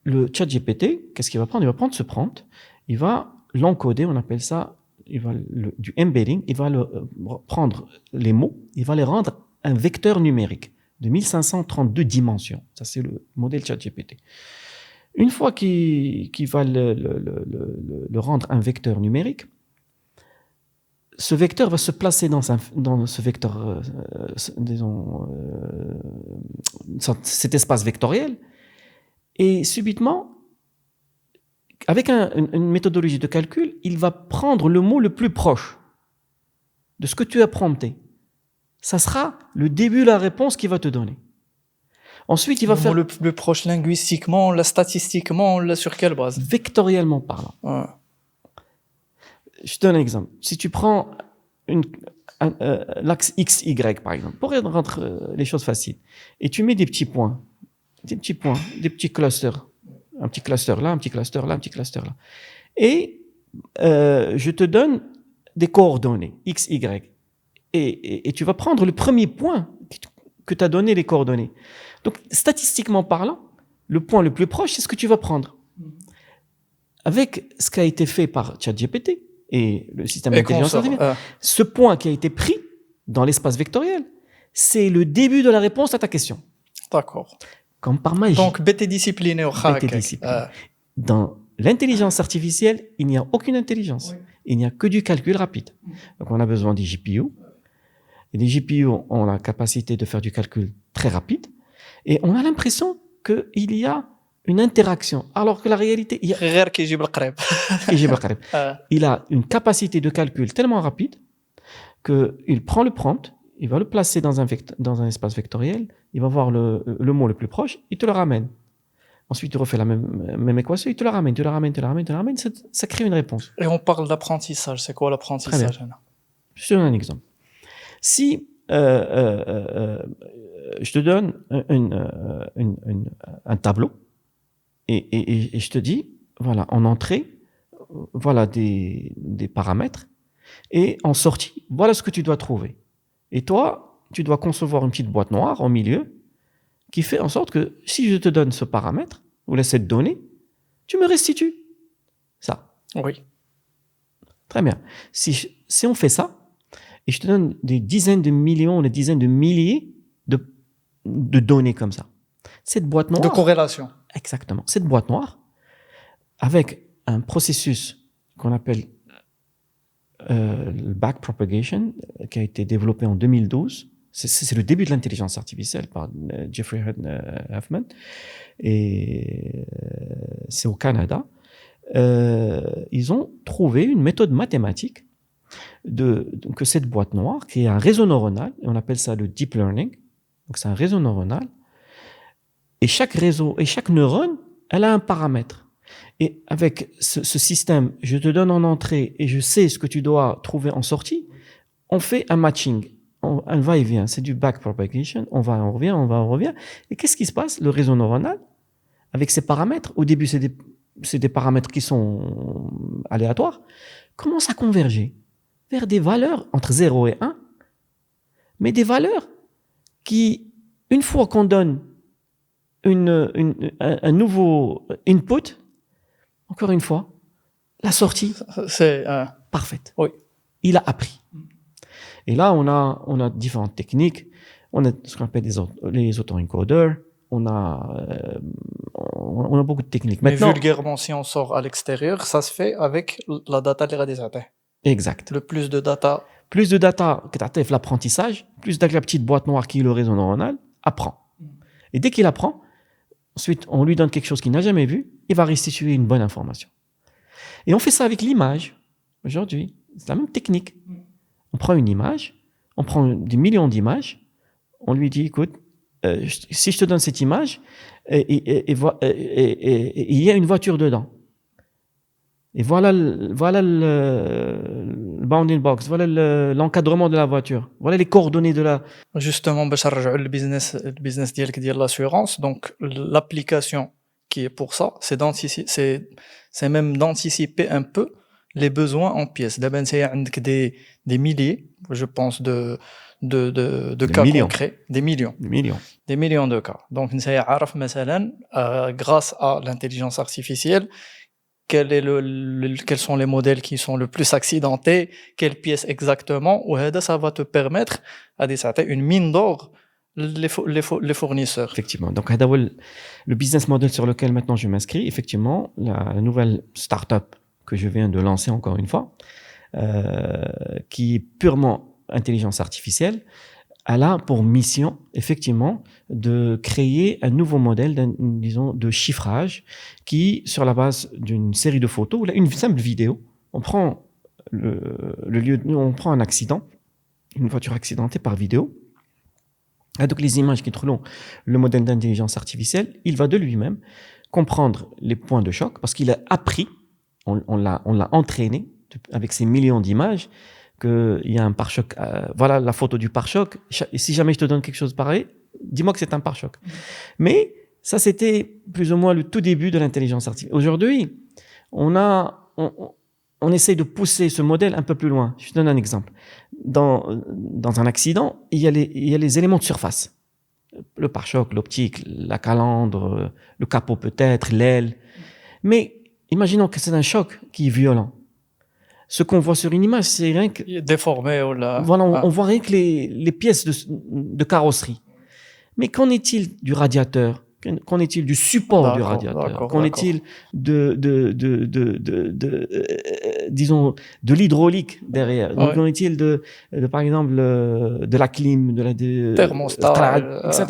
le ChatGPT, qu'est-ce qu'il va prendre? Il va prendre ce prompt, il va l'encoder, on appelle ça du embedding, il va prendre les mots, il va les rendre un vecteur numérique de 1532 dimensions. Ça, c'est le modèle ChatGPT. Une fois qu'il va le rendre un vecteur numérique, ce vecteur va se placer dans ce vecteur, cet espace vectoriel, et subitement, avec une méthodologie de calcul, il va prendre le mot le plus proche de ce que tu as prompté. Ça sera le début de la réponse qu'il va te donner. Ensuite, il va faire le plus proche linguistiquement, statistiquement, sur quelle base? Vectoriellement parlant. Ouais. Je te donne un exemple. Si tu prends l'axe X, Y, par exemple, pour rendre les choses faciles, et tu mets des petits points, des petits clusters, un petit cluster là, un petit cluster là, un petit cluster là, et je te donne des coordonnées, X, Y, et tu vas prendre le premier point que tu as donné les coordonnées. Donc, statistiquement parlant, le point le plus proche, c'est ce que tu vas prendre. Avec ce qui a été fait par ChatGPT et le système d'intelligence artificielle, ce point qui a été pris dans l'espace vectoriel, c'est le début de la réponse à ta question. D'accord. Comme par magie. Donc, bête discipliné. Dans l'intelligence artificielle, il n'y a aucune intelligence. Oui. Il n'y a que du calcul rapide. Donc, on a besoin des GPU. Et les GPU ont la capacité de faire du calcul très rapide. Et on a l'impression qu'il y a une interaction, alors que la réalité... Il a une capacité de calcul tellement rapide qu'il prend le prompt, il va le placer dans un espace vectoriel, il va voir le mot le plus proche, il te le ramène. Ensuite, il refait la même équation, il te la ramène, ça crée une réponse. Et on parle d'apprentissage, c'est quoi l'apprentissage? Je te donne un exemple. Si je te donne un tableau et je te dis, voilà, en entrée, voilà des paramètres, et en sortie, voilà ce que tu dois trouver. Et toi, tu dois concevoir une petite boîte noire au milieu qui fait en sorte que si je te donne ce paramètre ou cette donnée, tu me restitues ça. Oui. Très bien. Si on fait ça, et je te donne des dizaines de millions, des dizaines de milliers de données comme ça. Cette boîte noire... De corrélation. Exactement. Cette boîte noire, avec un processus qu'on appelle le backpropagation, qui a été développé en 2012. C'est le début de l'intelligence artificielle par Jeffrey Huffman. Et c'est au Canada. Ils ont trouvé une méthode mathématique que cette boîte noire, qui est un réseau neuronal, et on appelle ça le deep learning. Donc c'est un réseau neuronal. Et chaque réseau, et chaque neurone, elle a un paramètre. Et avec ce système, je te donne en entrée et je sais ce que tu dois trouver en sortie, on fait un matching. Un va-et-vient, c'est du backpropagation. On va, on revient, on va, on revient. Et qu'est-ce qui se passe? Le réseau neuronal, avec ses paramètres, au début, c'est des paramètres qui sont aléatoires, commence à converger vers des valeurs entre 0 et 1, mais des valeurs qui, une fois qu'on donne un nouveau input, encore une fois, la sortie, c'est parfaite. oui. Il a appris. Et là, on a différentes techniques. On a ce qu'on appelle les auto-encoders. On a beaucoup de techniques. Mais maintenant, vulgairement, si on sort à l'extérieur, ça se fait avec la data اللي غادي تعطيه. Exact. Le plus de data. Plus de data que tu as l'apprentissage, plus de la petite boîte noire qui est le réseau neuronal, apprend. Et dès qu'il apprend, ensuite, on lui donne quelque chose qu'il n'a jamais vu, il va restituer une bonne information. Et on fait ça avec l'image. Aujourd'hui, c'est la même technique. On prend une image, on prend des millions d'images, on lui dit, écoute, si je te donne cette image, il y a une voiture dedans. Et voilà le bounding box, voilà l'encadrement de la voiture, voilà les coordonnées de la... Justement, باش نرجعوا البيزنس ديالك ديال l'assurance, donc l'application qui est pour ça, c'est même d'anticiper un peu les besoins en pièces. دابا انت عندك des milliers, je pense de cas millions. concrets, des millions de cas. Donc انت عارف مثلا grâce à l'intelligence artificielle quels sont les modèles qui sont le plus accidentés, quelles pièces exactement, ou ça va te permettre à décerner une mine d'or les fournisseurs. Effectivement. Donc, le business model sur lequel maintenant je m'inscris, effectivement, la nouvelle start-up que je viens de lancer encore une fois, qui est purement intelligence artificielle, elle a pour mission, effectivement, de créer un nouveau modèle, disons, de chiffrage qui, sur la base d'une série de photos, ou une simple vidéo, on prend on prend un accident, une voiture accidentée par vidéo. Et donc, les images qui trouvent le modèle d'intelligence artificielle, il va de lui-même comprendre les points de choc parce qu'il a appris, on l'a entraîné avec ces millions d'images, qu'il y a un pare-choc, voilà la photo du pare-choc. Si jamais je te donne quelque chose pareil, dis-moi que c'est un pare-choc. Mais ça, c'était plus ou moins le tout début de l'intelligence artificielle. Aujourd'hui, on essaye de pousser ce modèle un peu plus loin. Je te donne un exemple. Dans un accident, il y a les éléments de surface. Le pare-choc, l'optique, la calandre, le capot peut-être, l'aile. Mais imaginons que c'est un choc qui est violent. Ce qu'on voit sur une image, c'est rien que... Déformé ou là... Voilà, on voit rien que les pièces de carrosserie. Mais qu'en est-il du radiateur? Qu'en est-il du support du radiateur? Qu'en est-il disons, de l'hydraulique derrière? Donc, qu'en est-il par exemple, de la clim, thermostat, etc.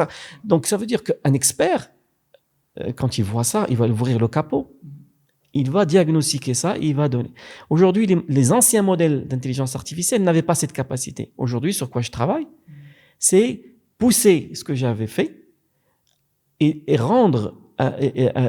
Donc, ça veut dire qu'un expert, quand il voit ça, il va ouvrir le capot. Il va diagnostiquer ça et il va donner. Aujourd'hui, les anciens modèles d'intelligence artificielle n'avaient pas cette capacité. Aujourd'hui, sur quoi je travaille, c'est pousser ce que j'avais fait et rendre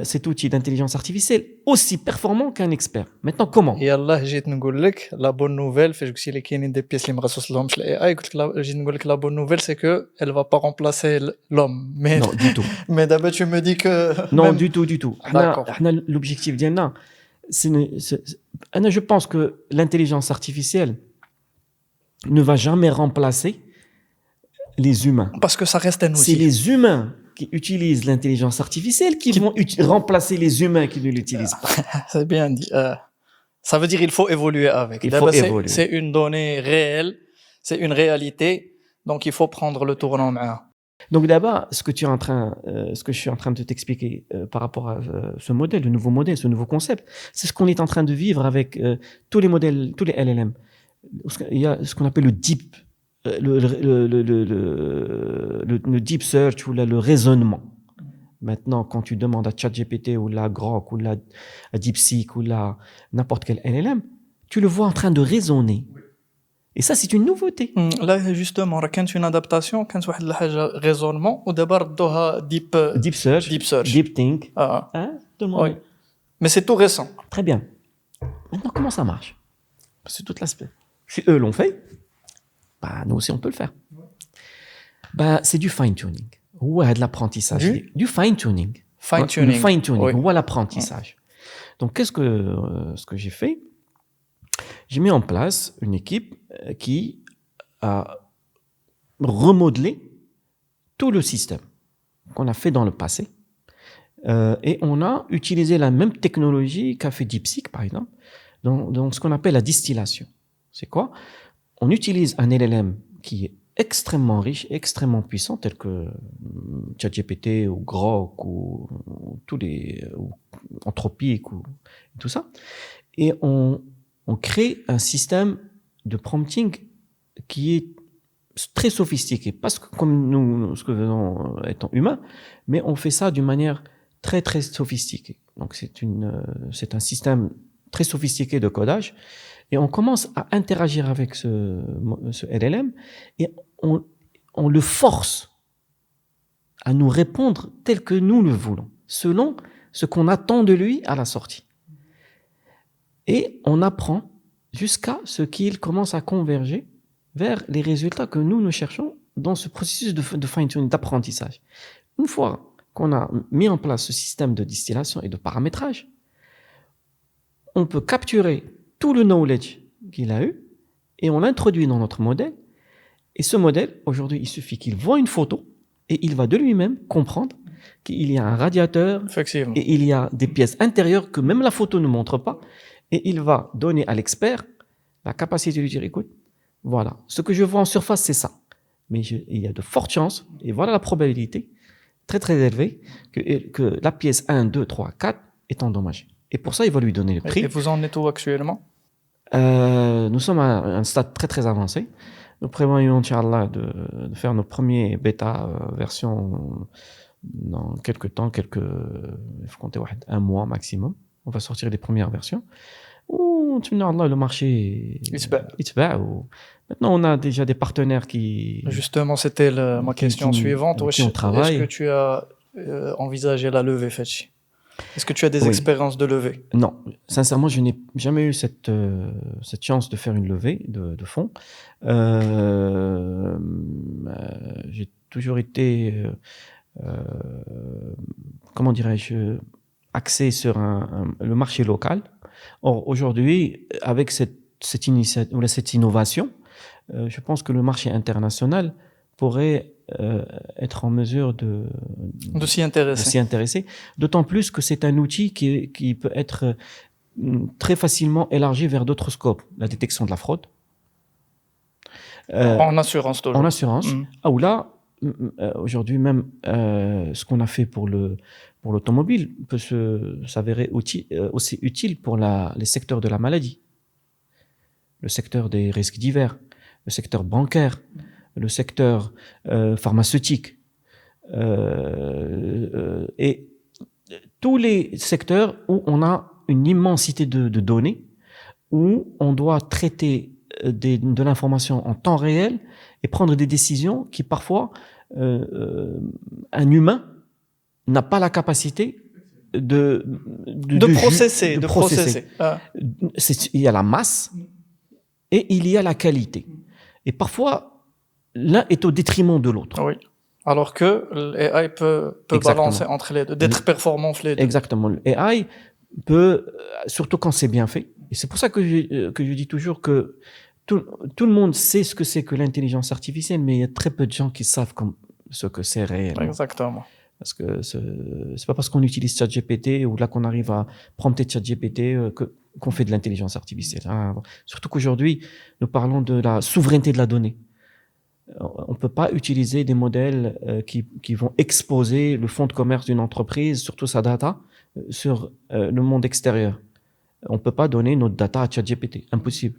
cet outil d'intelligence artificielle aussi performant qu'un expert. Maintenant, comment? يلاه جيت نقول لك لا بون نوفيل فاش قلتي لي كاينين دي بيس اللي ما غتوصلهمش الاي اي قلت لك جيت نقول لك لا بون نوفيل سي كو elle va pas remplacer l'homme mais non du tout. mais d'abord tu me dis que non même... du tout d'accord. L'objectif ديالنا je pense que l'intelligence artificielle ne va jamais remplacer les humains parce que ça reste un outil. C'est les humains qui utilisent l'intelligence artificielle qui vont remplacer les humains qui ne l'utilisent pas. C'est bien dit. Ça veut dire qu'il faut évoluer avec. Il faut évoluer. C'est une donnée réelle, c'est une réalité, donc il faut prendre le tournant معها. Donc d'abord, ce que je suis en train de t'expliquer par rapport à ce modèle, le nouveau modèle, ce nouveau concept, c'est ce qu'on est en train de vivre avec tous les modèles, tous les LLM. Il y a ce qu'on appelle le deep, le deep search ou le raisonnement. Maintenant, quand tu demandes à ChatGPT ou la Grok ou la DeepSeek ou n'importe quel LLM, tu le vois en train de raisonner. Et ça, c'est une nouveauté. Là, justement, كانت une adaptation, كانت واحد الحاجة raisonnement, ودابا ردوها Deep Search, Deep Search. Deep Think. Ah, Hein? Tout le monde. oui. Mais c'est tout récent. Très bien. Maintenant, comment ça marche? C'est tout l'aspect. Si eux l'ont fait, bah, nous aussi, on peut le faire. Bah, c'est du fine-tuning. Ouais, de l'apprentissage. Du fine-tuning. Fine-tuning. Le fine-tuning. Oui. Ouais, l'apprentissage. Donc, ce que j'ai fait? J'ai mis en place une équipe qui a remodelé tout le système qu'on a fait dans le passé. Et on a utilisé la même technologie qu'a fait DeepSeek, par exemple, dans ce qu'on appelle la distillation. C'est quoi? On utilise un LLM qui est extrêmement riche, extrêmement puissant, tel que ChatGPT ou Grok ou tous les ou Anthropic ou tout ça, et on crée un système de prompting qui est très sophistiqué, parce que comme nous, ce que faisons étant humains, mais on fait ça d'une manière très très sophistiquée. Donc c'est un système très sophistiqué de codage, et on commence à interagir avec ce LLM, et on le force à nous répondre tel que nous le voulons, selon ce qu'on attend de lui à la sortie. Et on apprend jusqu'à ce qu'il commence à converger vers les résultats que nous cherchons dans ce processus de fine-tuning, d'apprentissage. Une fois qu'on a mis en place ce système de distillation et de paramétrage, on peut capturer tout le knowledge qu'il a eu et on l'introduit dans notre modèle. Et ce modèle, aujourd'hui, il suffit qu'il voit une photo et il va de lui-même comprendre qu'il y a un radiateur et il y a des pièces intérieures que même la photo ne montre pas. Et il va donner à l'expert la capacité de lui dire, écoute, voilà, ce que je vois en surface, c'est ça. Mais il y a de fortes chances, et voilà la probabilité très très élevée, que la pièce 1, 2, 3, 4 est endommagée. Et pour ça, il va lui donner le prix. Et vous en êtes où actuellement? Nous sommes à un stade très très avancé. Nous prévoyons, Inch'Allah, de faire nos premiers bêta versions dans quelques temps, il faut compter un mois maximum. On va sortir les premières versions. Le marché maintenant on a déjà des partenaires qui... Justement, c'était ma question suivante. Est-ce que tu as envisagé la levée, Fetchi? Est-ce que tu as des expériences de levée? Non, sincèrement, je n'ai jamais eu cette chance de faire une levée de fonds. J'ai toujours été, comment dirais-je, axé sur le marché local. Or, aujourd'hui, avec cette innovation, je pense que le marché international pourrait être en mesure de s'y intéresser. D'autant plus que c'est un outil qui peut être très facilement élargi vers d'autres scopes. La détection de la fraude. En assurance toujours. En assurance. Ou là, aujourd'hui même, ce qu'on a fait pour l'automobile peut s'avérer aussi utile pour les secteurs de la maladie, le secteur des risques divers, le secteur bancaire, le secteur pharmaceutique, et tous les secteurs où on a une immensité de données, où on doit traiter de l'information en temps réel et prendre des décisions qui parfois un humain n'a pas la capacité de processer. Il y a la masse et il y a la qualité. Et parfois, l'un est au détriment de l'autre. Oui. Alors que l'AI peut balancer entre les deux, d'être performant entre les deux. Exactement. L'AI peut, surtout quand c'est bien fait, et c'est pour ça que je dis toujours que tout le monde sait ce que c'est que l'intelligence artificielle, mais il y a très peu de gens qui savent ce que c'est réellement. Exactement. Parce que c'est pas parce qu'on utilise ChatGPT ou là qu'on arrive à prompter ChatGPT qu'on fait de l'intelligence artificielle. Surtout qu'aujourd'hui, nous parlons de la souveraineté de la donnée. On peut pas utiliser des modèles qui vont exposer le fonds de commerce d'une entreprise, surtout sa data, sur le monde extérieur. On peut pas donner notre data à ChatGPT. Impossible.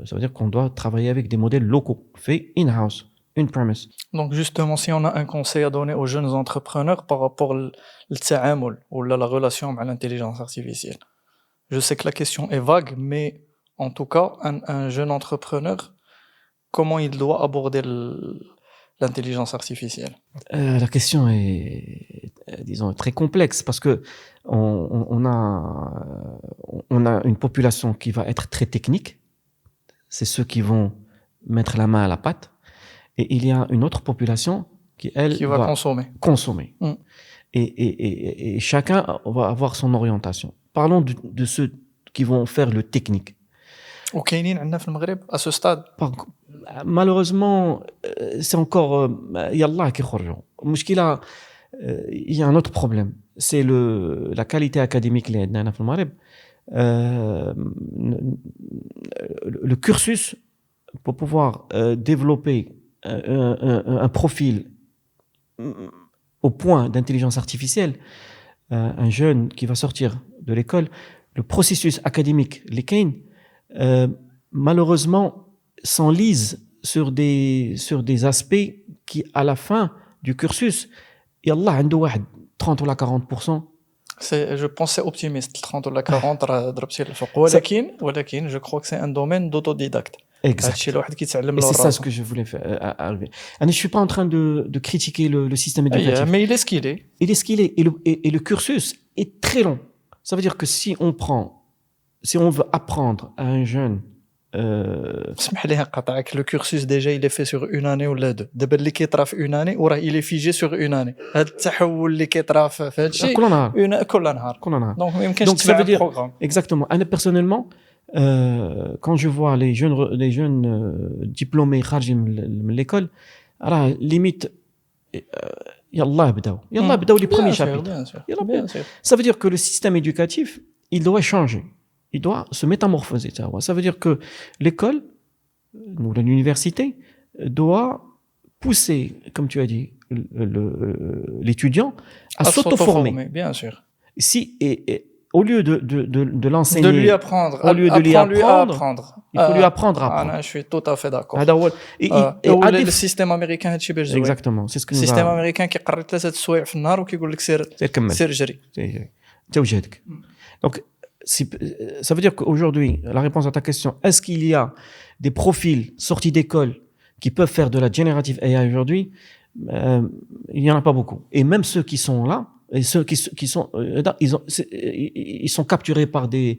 Ça veut dire qu'on doit travailler avec des modèles locaux, faits in-house. Une premise. Donc justement, si on a un conseil à donner aux jeunes entrepreneurs par rapport au ta'amul ou la relation avec l'intelligence artificielle. Je sais que la question est vague, mais en tout cas, un jeune entrepreneur, comment il doit aborder l'intelligence artificielle? La question est, disons, très complexe parce que on a une population qui va être très technique. C'est ceux qui vont mettre la main à la pâte. Et il y a une autre population qui, elle, Qui va consommer. Et chacun va avoir son orientation. Parlons de ceux qui vont faire le technique. وكاينين عندنا في المغرب à ce stade. Malheureusement, c'est encore يلا كي يخرجوا. المشكلة il y a un autre problème. C'est la qualité académique اللي عندنا في المغرب. Le cursus pour pouvoir développer un profil au point d'intelligence artificielle, un jeune qui va sortir de l'école, le processus académique, les Kane, malheureusement, s'enlise sur des aspects qui, à la fin du cursus, yallah, عنده واحد 30 ou 40%. Je pense c'est optimiste, 30 ou 40 راه ضربتي الفوق. ولكن je crois que c'est un domaine d'autodidacte. Exact. Et c'est ça ce que je voulais faire arriver. Je ne suis pas en train de critiquer le système éducatif. Mais il est ce qu'il est. Il est ce qu'il est. Et le cursus est très long. Ça veut dire que si on veut apprendre à un jeune... اسمح لي نقاطعك. Le cursus déjà il est fait sur une année ولا deux. دابا اللي كيطرا في une année وراه il est figé sur une année. هذا التحول اللي كيطرا في هذا الشيء كل نهار. دونك ما يمكنش تتبع البروغرام. Exactement. Moi personnellement, quand je vois les jeunes diplômés خارجين من l'école, راه limite يلا بداو les premiers chapitres. Ça veut dire que le système éducatif, il doit changer. Il doit se métamorphoser. Ça veut dire que l'école ou l'université doit pousser, comme tu as dit, l'étudiant à s'auto-former. Bien sûr. Et au lieu de l'enseigner, de lui apprendre, au lieu de lui apprendre, il faut lui apprendre à apprendre. Je suis tout à fait d'accord. Le système américain هادشي باش زوين. Exactement, c'est ce que nous السيستم امريكان كيقرر 3 سوايع في النهار وكيقول لك سير جري. Donc ça veut dire qu'aujourd'hui, la réponse à ta question, est-ce qu'il y a des profils sortis d'école qui peuvent faire de la generative AI aujourd'hui? Il n'y en a pas beaucoup. Et même ceux qui sont là, et ceux qui sont, ils sont capturés par des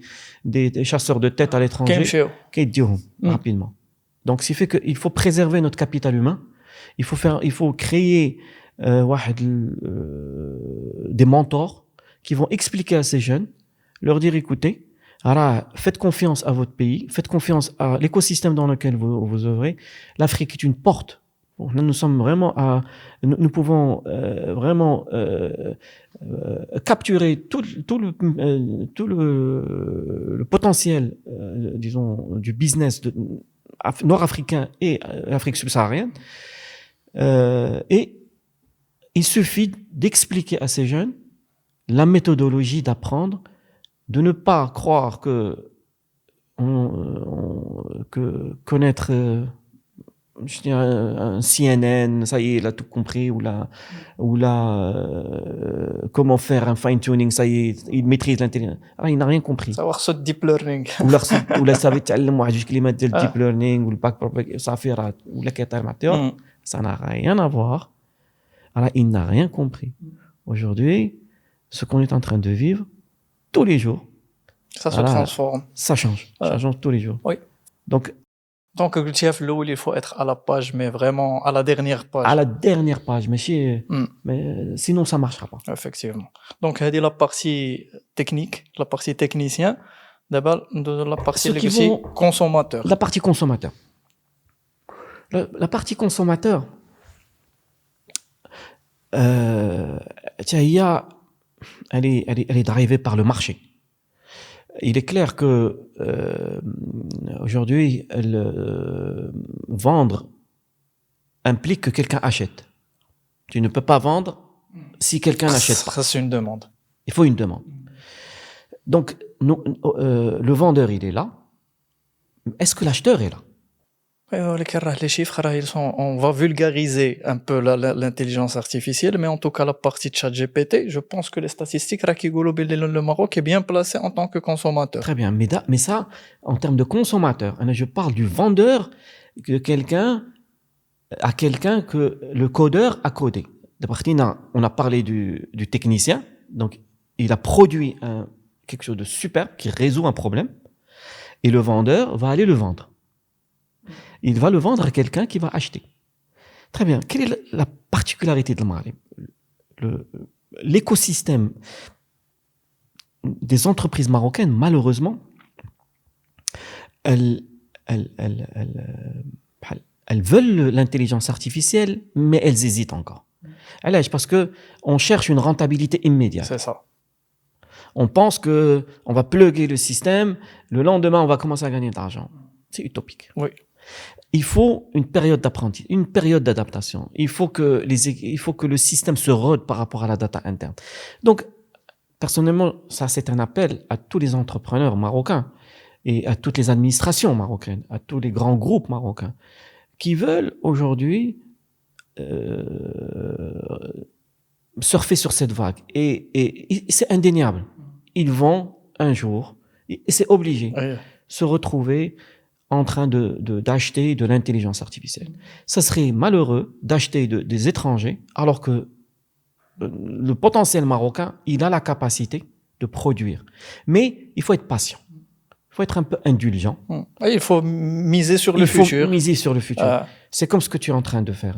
chasseurs de tête à l'étranger qui diront rapidement. Donc, ce qui fait qu'il faut préserver notre capital humain. Il faut créer des mentors qui vont expliquer à ces jeunes, leur dire écoutez, faites confiance à votre pays, faites confiance à l'écosystème dans lequel vous œuvrez. L'Afrique est une porte. Nous sommes vraiment nous pouvons vraiment capturer tout le potentiel, disons, du business nord-africain et l'Afrique subsaharienne. Et il suffit d'expliquer à ces jeunes la méthodologie d'apprendre, de ne pas croire que connaître un CNN, ça y est, il a tout compris, ou comment faire un fine-tuning, ça y est, il maîtrise l'intelligence. Il n'a rien compris. Savoir ce deep learning. ou la savait تعلم واحد جوج كلمات ديال deep learning ou le back propagation صافي راه ولا كيطير مع الطيور. Ça n'a rien à voir. Alors, il n'a rien compris. Aujourd'hui, ce qu'on est en train de vivre, tous les jours, ça se transforme. Ça change. Ça change tous les jours. Oui. Donc, il faut être à la page, mais vraiment à la dernière page. À la dernière page, mais sinon ça ne marchera pas. Effectivement. Donc, c'est la partie technique, la partie technicien. D'abord, la partie consommateur. La partie consommateur. La partie consommateur, elle est drivée par le marché. Il est clair que aujourd'hui, vendre implique que quelqu'un achète. Tu ne peux pas vendre si quelqu'un n'achète pas. Ça, c'est une demande. Il faut une demande. Donc, le vendeur, il est là. Est-ce que l'acheteur est là? Les chiffres, on va vulgariser un peu l'intelligence artificielle, mais en tout cas la partie de ChatGPT, je pense que les statistiques, le Maroc est bien placé en tant que consommateur. Très bien, mais ça, en termes de consommateur, je parle du vendeur à quelqu'un que le codeur a codé. D'abord, on a parlé du technicien, donc il a produit quelque chose de superbe qui résout un problème, et le vendeur va aller le vendre. Il va le vendre à quelqu'un qui va acheter. Très bien. Quelle est la particularité de Maghreb? L'écosystème des entreprises marocaines, malheureusement, elles veulent l'intelligence artificielle, mais elles hésitent encore. Parce que on cherche une rentabilité immédiate. C'est ça. On pense que on va plugger le système, le lendemain on va commencer à gagner de l'argent. C'est utopique. Oui. Il faut une période d'apprentissage, une période d'adaptation. Il faut que le système se rôde par rapport à la data interne. Donc, personnellement, ça c'est un appel à tous les entrepreneurs marocains et à toutes les administrations marocaines, à tous les grands groupes marocains qui veulent aujourd'hui surfer sur cette vague. Et c'est indéniable. Ils vont un jour, et c'est obligé, se retrouver en train d'acheter de l'intelligence artificielle. Ça serait malheureux d'acheter des étrangers alors que le potentiel marocain, il a la capacité de produire. Mais il faut être patient. Il faut être un peu indulgent. Il faut miser sur le futur. Il faut miser sur le futur. C'est comme ce que tu es en train de faire,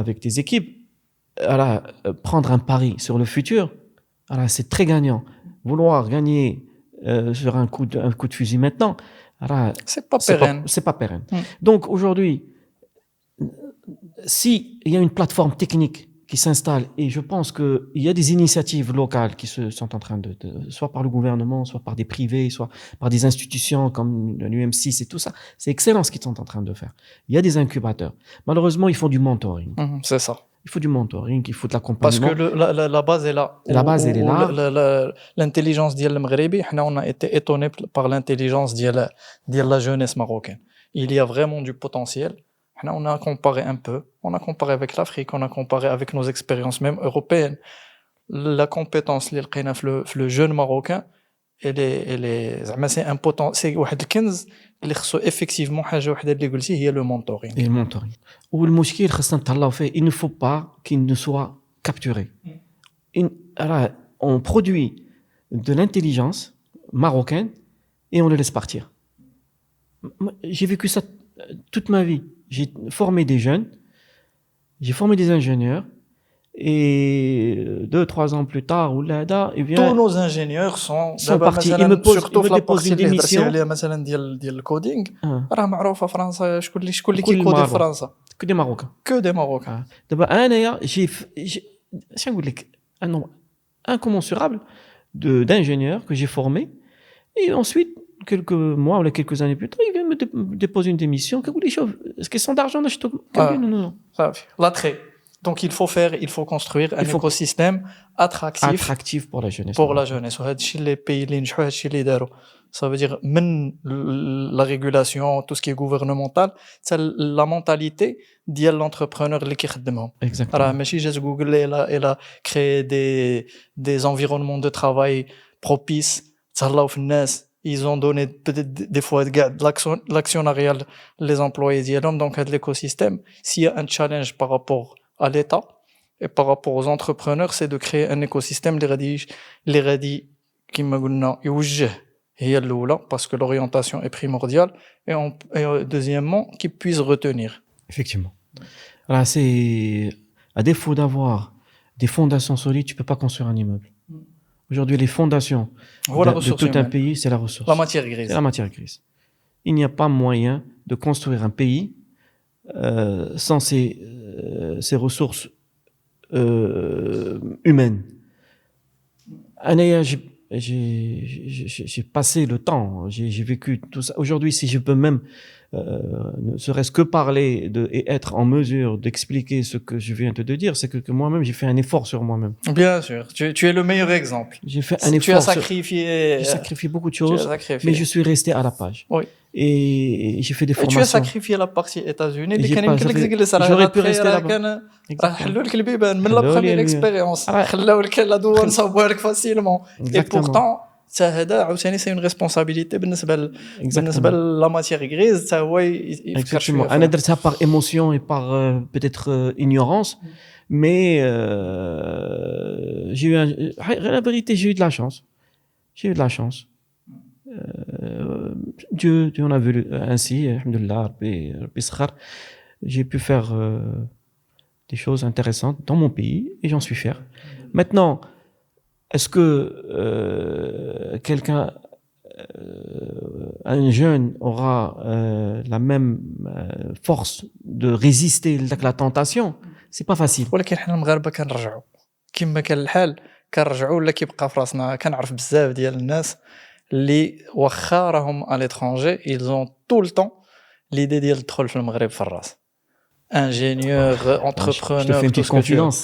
avec tes équipes. Prendre un pari sur le futur, c'est très gagnant. Vouloir gagner sur un coup de fusil maintenant, c'est pas pérenne. C'est pas pérenne. Donc aujourd'hui, si il y a une plateforme technique qui s'installe, et je pense qu'il y a des initiatives locales qui sont en train soit par le gouvernement, soit par des privés, soit par des institutions comme l'UM6 et tout ça, c'est excellent ce qu'ils sont en train de faire. Il y a des incubateurs. Malheureusement, ils font du mentoring. C'est ça. Il faut du mentoring, il faut de l'accompagnement. Parce que la base est là. La base, elle est là. L'intelligence ديال المغربي, on a été étonné par l'intelligence de la jeunesse marocaine. Il y a vraiment du potentiel. On a comparé un peu. On a comparé avec l'Afrique, on a comparé avec nos expériences même européennes. La compétence اللي لقينا في le jeune marocain, c'est un potentiel. C'est واحد الكنز اللي خصو effectivement حاجة وحدة اللي قلتي هي le mentoring. Et le mentoring. والمشكل خصنا نتهلاو فيه, il ne faut pas qu'il ne soit capturé. On produit de l'intelligence marocaine et on le laisse partir. J'ai vécu ça toute ma vie. J'ai formé des jeunes, j'ai formé des ingénieurs, et 2-3 ans plus tard, tous nos ingénieurs sont partis. Ils me déposent une démission. مثلا ديال الكودينغ راه معروفه فرنسا شكون اللي كيكودي في فرنسا que des Marocains. Que des Marocains. دابا انايا شنو نقول لك un nombre incommensurable d'ingénieurs que j'ai formés, et ensuite quelques mois ou quelques années plus tard, ils viennent me déposer une démission. Est-ce qu'ils sont d'argent d'acheter? Non. L'attrait. Donc il faut construire un écosystème attractif pour la jeunesse. Pour la jeunesse. وهادشي les pays اللي نجحوا هادشي اللي داروا. Ça veut dire من la régulation, tout ce qui est gouvernemental, c'est la mentalité ديال l'entrepreneur اللي كيخدمهم. Exactement. راه ماشي جات جوجل elle a créé des environnements de travail propices. تهلاو في الناس. Ils ont donné peut-être des fois de l'actionnariat les employés ديالهم. Donc l'écosystème, s'il y a un challenge par rapport à l'État et par rapport aux entrepreneurs, c'est de créer un écosystème اللي غادي كما قلنا يوجه هي الأولى parce que l'orientation est primordiale, et deuxièmement qui puisse retenir. Effectivement. Alors c'est à défaut d'avoir des fondations solides, tu peux pas construire un immeuble. Aujourd'hui, les fondations de tout un pays, c'est la ressource. La matière grise. C'est la matière grise. Il n'y a pas moyen de construire un pays sans ces ressources humaines. J'ai passé le temps, j'ai vécu tout ça. Aujourd'hui, si je peux même ne serait-ce que parler et être en mesure d'expliquer ce que je viens de te dire, c'est que moi-même j'ai fait un effort sur moi-même. Bien sûr, tu es le meilleur exemple. J'ai fait un effort. Tu as sacrifié. J'ai sacrifié beaucoup de choses, mais je suis resté à la page. Oui. Et j'ai fait des formations. Et tu as sacrifié la partie États-Unis. J'aurais pu rester là-bas. حلوا لك البيبان من la première expérience. خلاو لك لا دوان صاوبوها لك facilement. Et pourtant حتى هذا عاوتاني سي اون ريسبونسابيلتي بالنسبه Exactement. لا ماتيير غريز حتى هو يفكر Exactement. شويه أنا درتها par émotion et par peut-être ignorance, mais j'ai eu la vérité, j'ai eu de la chance. J'ai eu de la chance. Dieu en a voulu ainsi, alhamdoulilah, Rabbi sakhar. J'ai pu faire des choses intéressantes dans mon pays et j'en suis fier. Maintenant, est-ce que quelqu'un, un jeune aura la même force de résister à la tentation? C'est pas facile. ولكن حنا المغاربه كنرجعوا كما كان الحال كنرجعوا ولا كيبقى في راسنا. كنعرف بزاف ديال الناس اللي واخا راهم على l'étranger ils ont tout le temps l'idée ديال الدخول في المغرب في الراس. ingénieur, Je te entrepreneur, fais une tout petite ce que tu veux. confidence.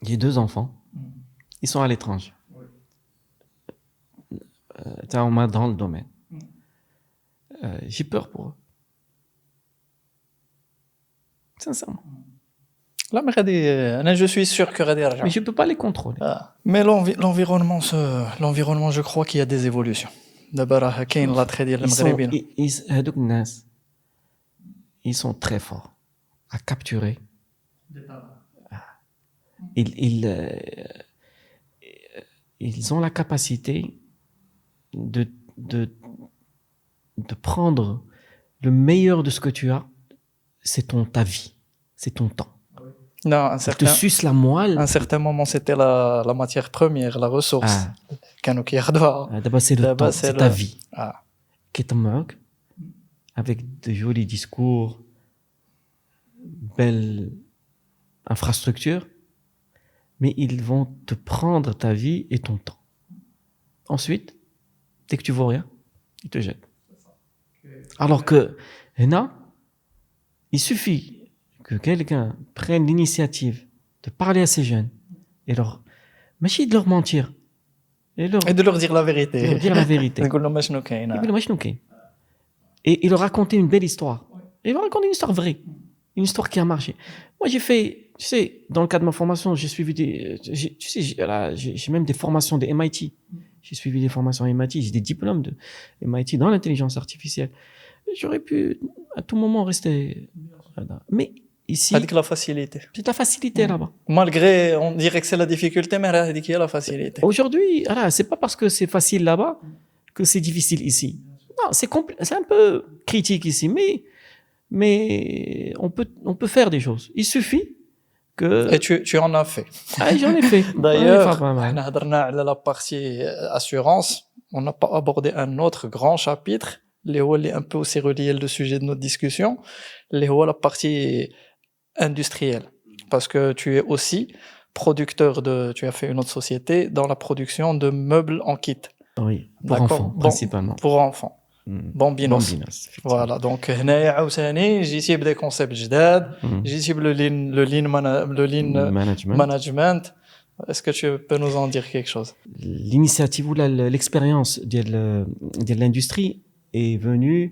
J'ai 2 enfants. Ils sont à l'étranger. On m'a dans le domaine. J'ai peur pour eux. Sincèrement. لا مي غادي انا جو سوي سور كو غادي يرجعوا. Mais je peux pas les contrôler. مي l'environnement je crois qu'il y a des évolutions. دابا راه كاين لاطري ديال المغربيين. هذوك الناس ils sont très forts à capturer. Ils ont la capacité de prendre le meilleur de ce que tu as. C'est ta vie, c'est ton temps. Non, Ils te sucent la moelle. À un certain moment, c'était la matière première, la ressource. كانوا كياخدوها. D'abord, c'est le temps, c'est ta vie. Qui est avec de jolis discours, belles infrastructures, mais ils vont te prendre ta vie et ton temps. Ensuite, dès que tu vois rien, ils te jettent. Alors que, là, il suffit que quelqu'un prenne l'initiative de parler à ces jeunes et ماشي de leur mentir et de leur dire la vérité. De leur dire la vérité. نقول لهم شنو كاين. يقول لهم شنو كاين. Et leur raconter une belle histoire. Et leur raconter une histoire vraie, une histoire qui a marché. Moi, j'ai fait, tu sais, dans le cadre de ma formation, j'ai suivi j'ai même des formations de MIT. J'ai suivi des formations à MIT, j'ai des diplômes de MIT dans l'intelligence artificielle. J'aurais pu à tout moment rester. Mais ici, هذيك لا فاسيليتي. C'est la facilité là-bas. Malgré, on dirait que c'est la difficulté, mais هذيك هي la facilité. Aujourd'hui, c'est pas parce que c'est facile là-bas que c'est difficile ici. Non, c'est un peu critique ici, mais on peut faire des choses. Il suffit que. Et tu en as fait. J'en ai fait. D'ailleurs, on a هضرنا على la partie assurance. On n'a pas abordé un autre grand chapitre, اللي هو اللي un peu aussi relié le sujet de notre discussion, اللي هو la partie industrielle. Parce que tu es aussi producteur tu as fait une autre société dans la production de meubles en kit. Oui, pour enfants, principalement. Pour enfants. Bambinos. Voilà, donc هنايا عاوتاني جيتي بدا كونسيبت جداد, جيتي le lean management. Est-ce que tu peux nous en dire quelque chose? L'initiative ou l'expérience de l'industrie est venue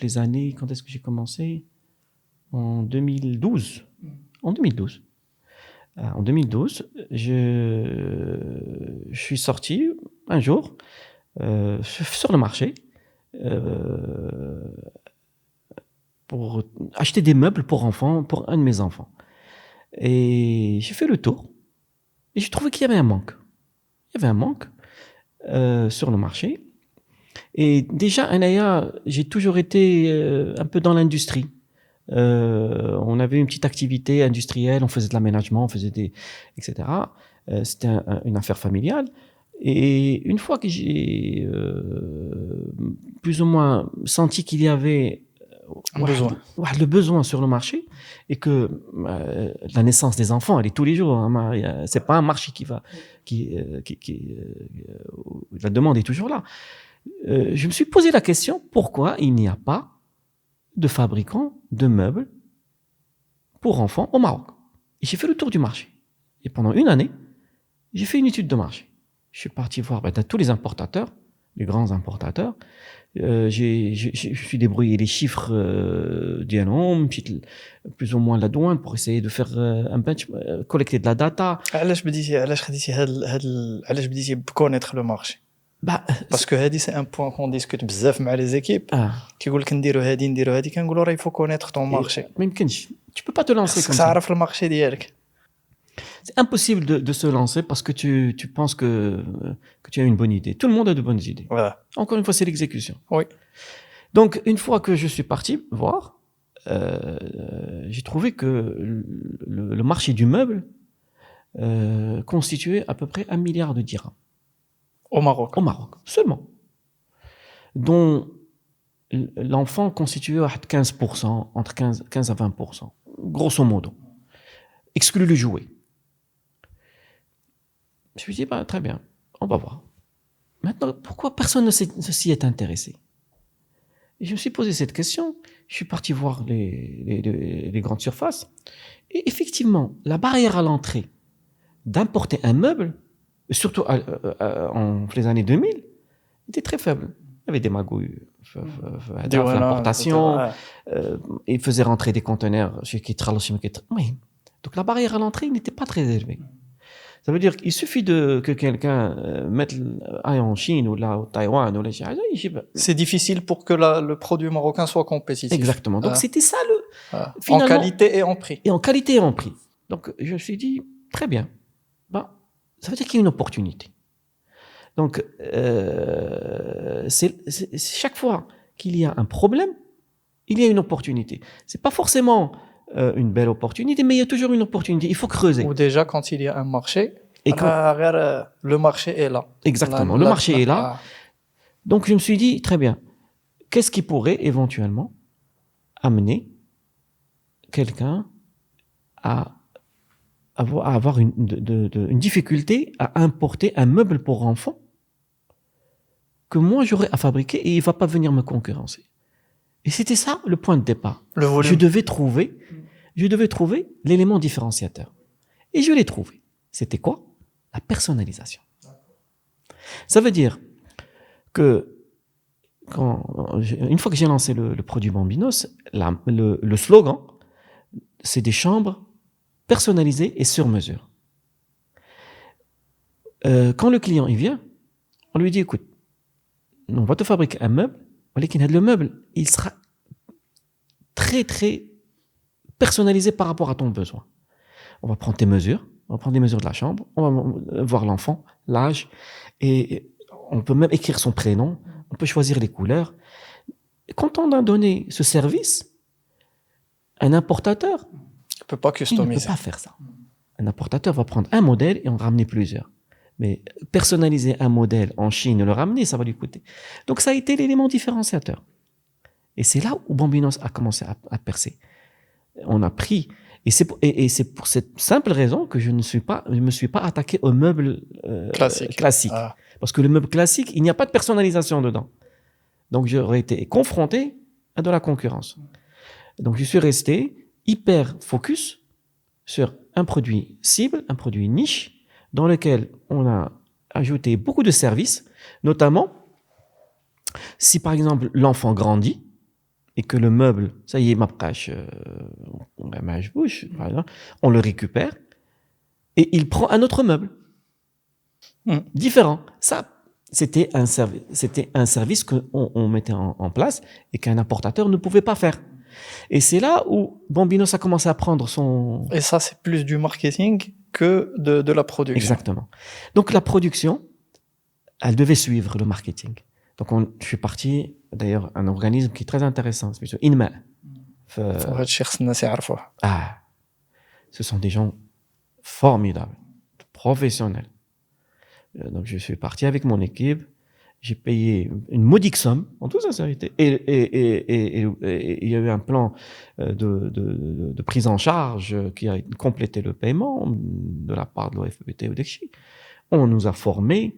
les années, quand est-ce que j'ai commencé? En 2012. En 2012. En 2012, je suis sorti un jour sur le marché pour acheter des meubles pour enfants, pour un de mes enfants. Et j'ai fait le tour et j'ai trouvé qu'il y avait un manque. Il y avait un manque sur le marché. Et déjà, Anaya, j'ai toujours été un peu dans l'industrie. On avait une petite activité industrielle, on faisait de l'aménagement, on faisait etc. C'était une affaire familiale. Et une fois que j'ai plus ou moins senti qu'il y avait le besoin sur le marché et que la naissance des enfants, elle est tous les jours. C'est pas un marché la demande est toujours là. Je me suis posé la question, pourquoi il n'y a pas de fabricants de meubles pour enfants au Maroc? Et j'ai fait le tour du marché. Et pendant une année, j'ai fait une étude de marché. Je suis parti voir tous les importateurs les grands importateurs. Je suis débrouillé les chiffres ديالهم مشيت plus ou moins la douane pour essayer de faire un bench collecter de la data. علاش خديتي علاش بديتي بكونيتر لو مارشي؟ Bah باسكو هادي سي ان بوين كون ديسكوت بزاف مع لي زيكيب. ah, كيقول لك نديرو هادي كنقولوا راه يفو كونيتر طون مارشي. ما يمكنش. Tu peux pas te lancer خصك comme ça. تعرف المارشي ديالك. C'est impossible de se lancer parce que tu penses que tu as une bonne idée. Tout le monde a de bonnes idées. Voilà. Encore une fois, c'est l'exécution. Oui. Donc, une fois que je suis parti voir, j'ai trouvé que le marché du meuble constituait à peu près 1 milliard de dirhams. Au Maroc. Au Maroc, seulement. Dont l'enfant constituait à 15%, entre 15 à 20%, grosso modo. Exclu le jouet. Je me suis dit, bah, très bien, on va voir. Maintenant, pourquoi personne ne s'y est intéressé? Et je me suis posé cette question. Je suis parti voir les grandes surfaces. Et effectivement, la barrière à l'entrée d'importer un meuble, surtout en les années 2000, était très faible. Il y avait des magouilles d'importation. Ils faisaient rentrer des conteneurs. Oui. Donc la barrière à l'entrée n'était pas très élevée. Ça veut dire qu'il suffit que quelqu'un mette aille en Chine ou là au Taïwan ou là, c'est difficile pour que le produit marocain soit compétitif. Exactement. Donc c'était ça en qualité et en prix. Et en qualité et en prix. Donc je me suis dit très bien. Ben, ça veut dire qu'il y a une opportunité. Donc c'est chaque fois qu'il y a un problème, il y a une opportunité. C'est pas forcément une belle opportunité, mais il y a toujours une opportunité. Il faut creuser. Ou déjà, quand il y a un marché, le marché est là. Exactement, le marché est là. Donc, je me suis dit, très bien, qu'est-ce qui pourrait éventuellement amener quelqu'un à avoir une difficulté à importer un meuble pour enfants que moi, j'aurais à fabriquer et il ne va pas venir me concurrencer. Et c'était ça le point de départ. Je devais trouver l'élément différenciateur. Et je l'ai trouvé. C'était quoi? La personnalisation. Ça veut dire que une fois que j'ai lancé le produit Bambinos, le slogan, c'est des chambres personnalisées et sur mesure. Quand le client il vient, on lui dit, écoute, on va te fabriquer un meuble, le meuble, il sera très, très personnalisé par rapport à ton besoin. On va prendre tes mesures, on va prendre les mesures de la chambre, on va voir l'enfant, l'âge, et on peut même écrire son prénom, on peut choisir les couleurs. Et quand on a donné ce service, un importateur, il ne peut pas customiser. Il ne peut pas faire ça. Un importateur va prendre un modèle et en ramener plusieurs. Mais personnaliser un modèle en Chine et le ramener, ça va lui coûter. Donc ça a été l'élément différenciateur. Et c'est là où Bambinos a commencé à percer. On a pris, et c'est pour cette simple raison que je me suis pas attaqué au meuble classique. Ah. Parce que le meuble classique, il n'y a pas de personnalisation dedans. Donc j'aurais été confronté à de la concurrence. Donc je suis resté hyper focus sur un produit cible, un produit niche, dans lequel on a ajouté beaucoup de services, notamment si par exemple l'enfant grandit et que le meuble, ça y est, on le récupère et il prend un autre meuble différent. Ça, c'était un service qu'on mettait en place et qu'un importateur ne pouvait pas faire. Et c'est là où Bambinos a commencé à prendre son... Et ça, c'est plus du marketing que de la production. Exactement. Donc la production, elle devait suivre le marketing. Donc je suis parti, d'ailleurs, un organisme qui est très intéressant, c'est INMA. Ce sont des gens formidables, professionnels. Donc je suis parti avec mon équipe, j'ai payé une modique somme, en toute sincérité. Et il y a eu un plan de prise en charge qui a complété le paiement de la part de l'OFBT ou d'Ekchi. On nous a formés,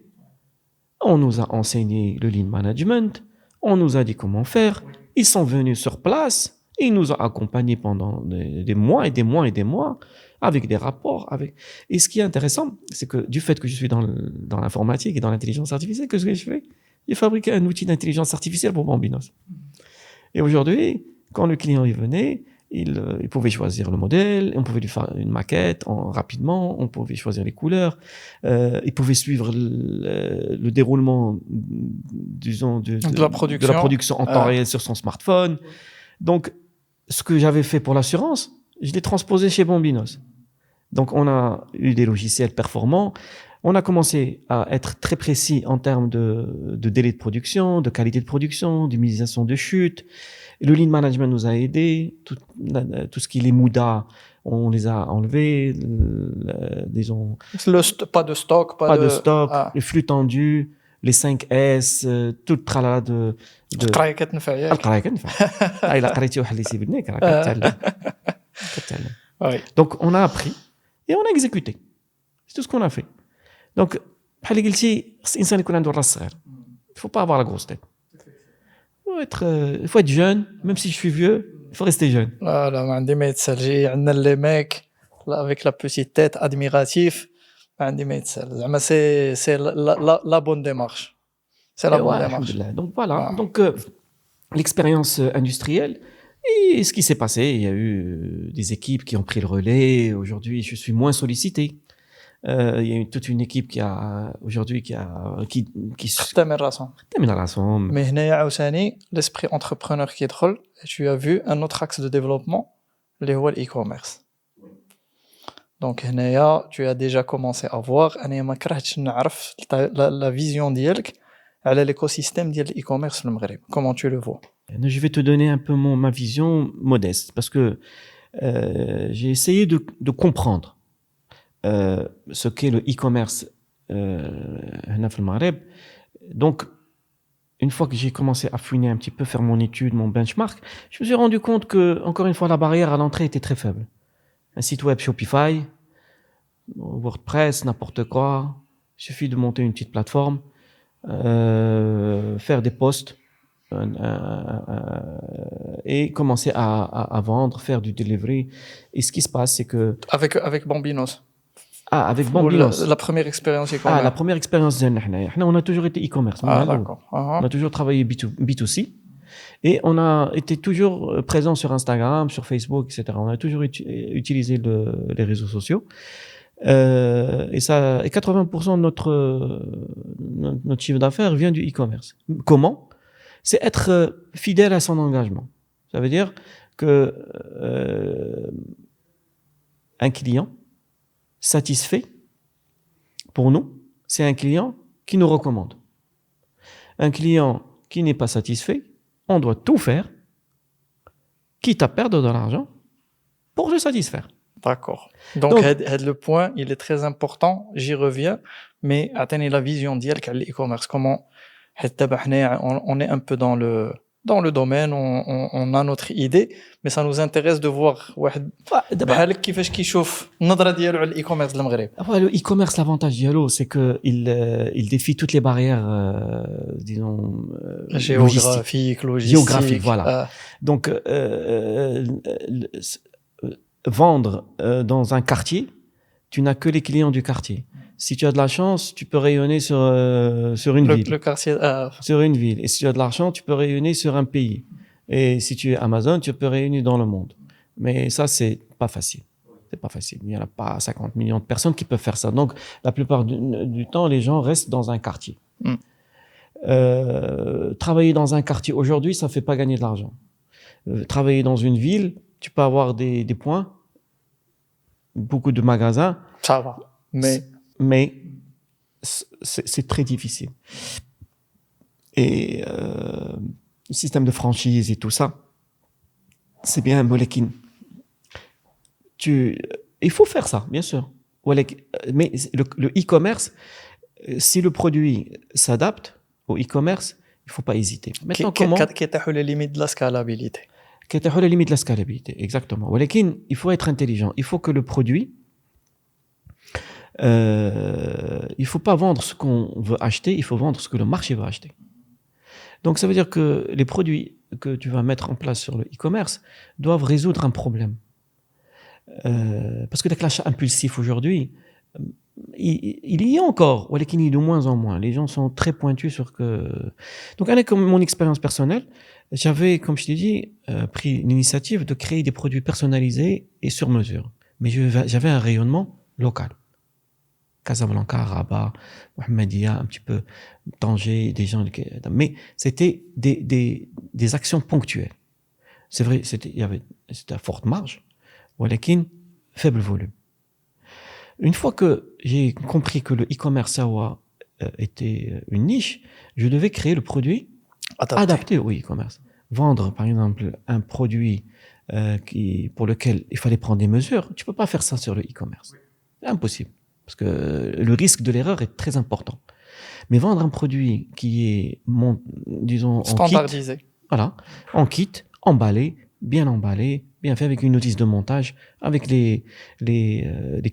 on nous a enseigné le lean management, on nous a dit comment faire. Ils sont venus sur place, ils nous ont accompagnés pendant des mois et des mois et des mois, avec des rapports. Et ce qui est intéressant, c'est que du fait que je suis dans l'informatique et dans l'intelligence artificielle, qu'est-ce que je fais? il fabriquait un outil d'intelligence artificielle pour Bambinos. Et aujourd'hui, quand le client y venait, il pouvait choisir le modèle, on pouvait lui faire une maquette rapidement, on pouvait choisir les couleurs, il pouvait suivre le déroulement, disons, de la production en temps réel sur son smartphone. Donc, ce que j'avais fait pour l'assurance, je l'ai transposé chez Bambinos. Donc, on a eu des logiciels performants. On a commencé à être très précis en termes de délai de production, de qualité de production, d'optimisation de chute. Le lean management nous a aidés. Tout ce qui est les moudas, on les a enlevés. Disons, pas de stock, pas de stock, les flux tendus, les 5S, tout le tralala de القرايه كتنفع ياك القرايه كنفع الا قريتي واحد اللي سيبنيك راه كتعلم. Donc on a appris et on a exécuté. C'est tout ce qu'on a fait. Donc بحال اللي قلتي خص الانسان يكون عنده الراس صغير. Il faut pas avoir la grosse tête. Il faut être jeune, même si je suis vieux, il faut rester jeune. لا ما عندي ما يتسال جي عندنا لي ميك avec la petite tête admiratif ما عندي ما يتسال زعما سي لا بون démarche. C'est la bonne démarche. Donc voilà, donc l'expérience industrielle et ce qui s'est passé, il y a eu des équipes qui ont pris le relais. Aujourd'hui, je suis moins sollicité. Il y a eu toute une équipe qui تامر راسهم. Mais هنايا عاوتاني l'esprit entrepreneur qui يدخل. Tu as vu un autre axe de développement اللي هو l'e-commerce. Donc هنايا tu as déjà commencé à voir انا ما كرهتش نعرف la vision ديالك على l'écosystème ديال l'e-commerce في المغرب. Comment tu le vois? Je vais te donner un peu ma vision modeste parce que j'ai essayé de comprendre ce qu'est le e-commerce هنا في المغرب. Donc une fois que j'ai commencé à fouiner un petit peu, faire mon étude, mon benchmark, je me suis rendu compte que, encore une fois, la barrière à l'entrée était très faible. Un site web Shopify, WordPress, n'importe quoi. Il suffit de monter une petite plateforme, faire des posts et commencer à vendre, faire du delivery. Et ce qui se passe, c'est que... Avec Bambinos. Avec Bambinos. La première expérience e-commerce. La première expérience, on a toujours été e-commerce. D'accord. On a toujours travaillé B2C. Et on a été toujours présent sur Instagram, sur Facebook, etc. On a toujours utilisé les réseaux sociaux. Et 80% de notre chiffre d'affaires vient du e-commerce. Comment? C'est être fidèle à son engagement. Ça veut dire que un client satisfait, pour nous, c'est un client qui nous recommande. Un client qui n'est pas satisfait, on doit tout faire, quitte à perdre de l'argent, pour le satisfaire. D'accord. Donc le point, il est très important, j'y reviens, mais atteignez la vision d'IELK à l'e-commerce. Comment on est un peu dans le domaine, on a notre idée, mais ça nous intéresse de voir بحالك كيفاش كيشوف النظرة ديالو على l'e-commerce de المغرب. Après le e-commerce, l'avantage dialo, c'est que il défie toutes les barrières disons géographiques, voilà. Donc vendre dans un quartier, tu n'as que les clients du quartier. Si tu as de la chance, tu peux rayonner sur une ville. Le quartier, sur une ville. Et si tu as de l'argent, tu peux rayonner sur un pays. Et si tu es Amazon, tu peux rayonner dans le monde. Mais ça, c'est pas facile. C'est pas facile. Il n'y en a pas 50 millions de personnes qui peuvent faire ça. Donc, la plupart du temps, les gens restent dans un quartier. Travailler dans un quartier aujourd'hui, ça fait pas gagner de l'argent. Travailler dans une ville, tu peux avoir des points, beaucoup de magasins. Ça va. Mais c'est très difficile. Et le système de franchise et tout ça, c'est bien, il faut faire ça, bien sûr. Mais le e-commerce, si le produit s'adapte au e-commerce, il ne faut pas hésiter. Maintenant, comment كيتيحوا les limites de la scalabilité. كيتيحوا les limites de la scalabilité, exactement. ولكن il faut être intelligent. Il faut que le produit il faut pas vendre ce qu'on veut acheter, il faut vendre ce que le marché veut acheter. Donc ça veut dire que les produits que tu vas mettre en place sur le e-commerce doivent résoudre un problème. Parce que l'achat impulsif aujourd'hui, il y a encore, ولكن il est de moins en moins. Les gens sont très pointus sur que. Donc, avec mon expérience personnelle, j'avais, comme je t'ai dit, pris l'initiative de créer des produits personnalisés et sur mesure. Mais j'avais un rayonnement local. Casablanca, Rabat, Mohammedia, un petit peu Tanger, des gens. Mais c'était des actions ponctuelles. C'est vrai, c'était à forte marge, ولكن faible volume. Une fois que j'ai compris que le e-commerce était une niche, je devais créer le produit adapté au e-commerce. Vendre, par exemple, un produit pour lequel il fallait prendre des mesures, tu peux pas faire ça sur le e-commerce. C'est impossible. Parce que le risque de l'erreur est très important. Mais vendre un produit qui est, disons, standardisé. En kit, voilà, en kit, emballé, bien fait avec une notice de montage, avec les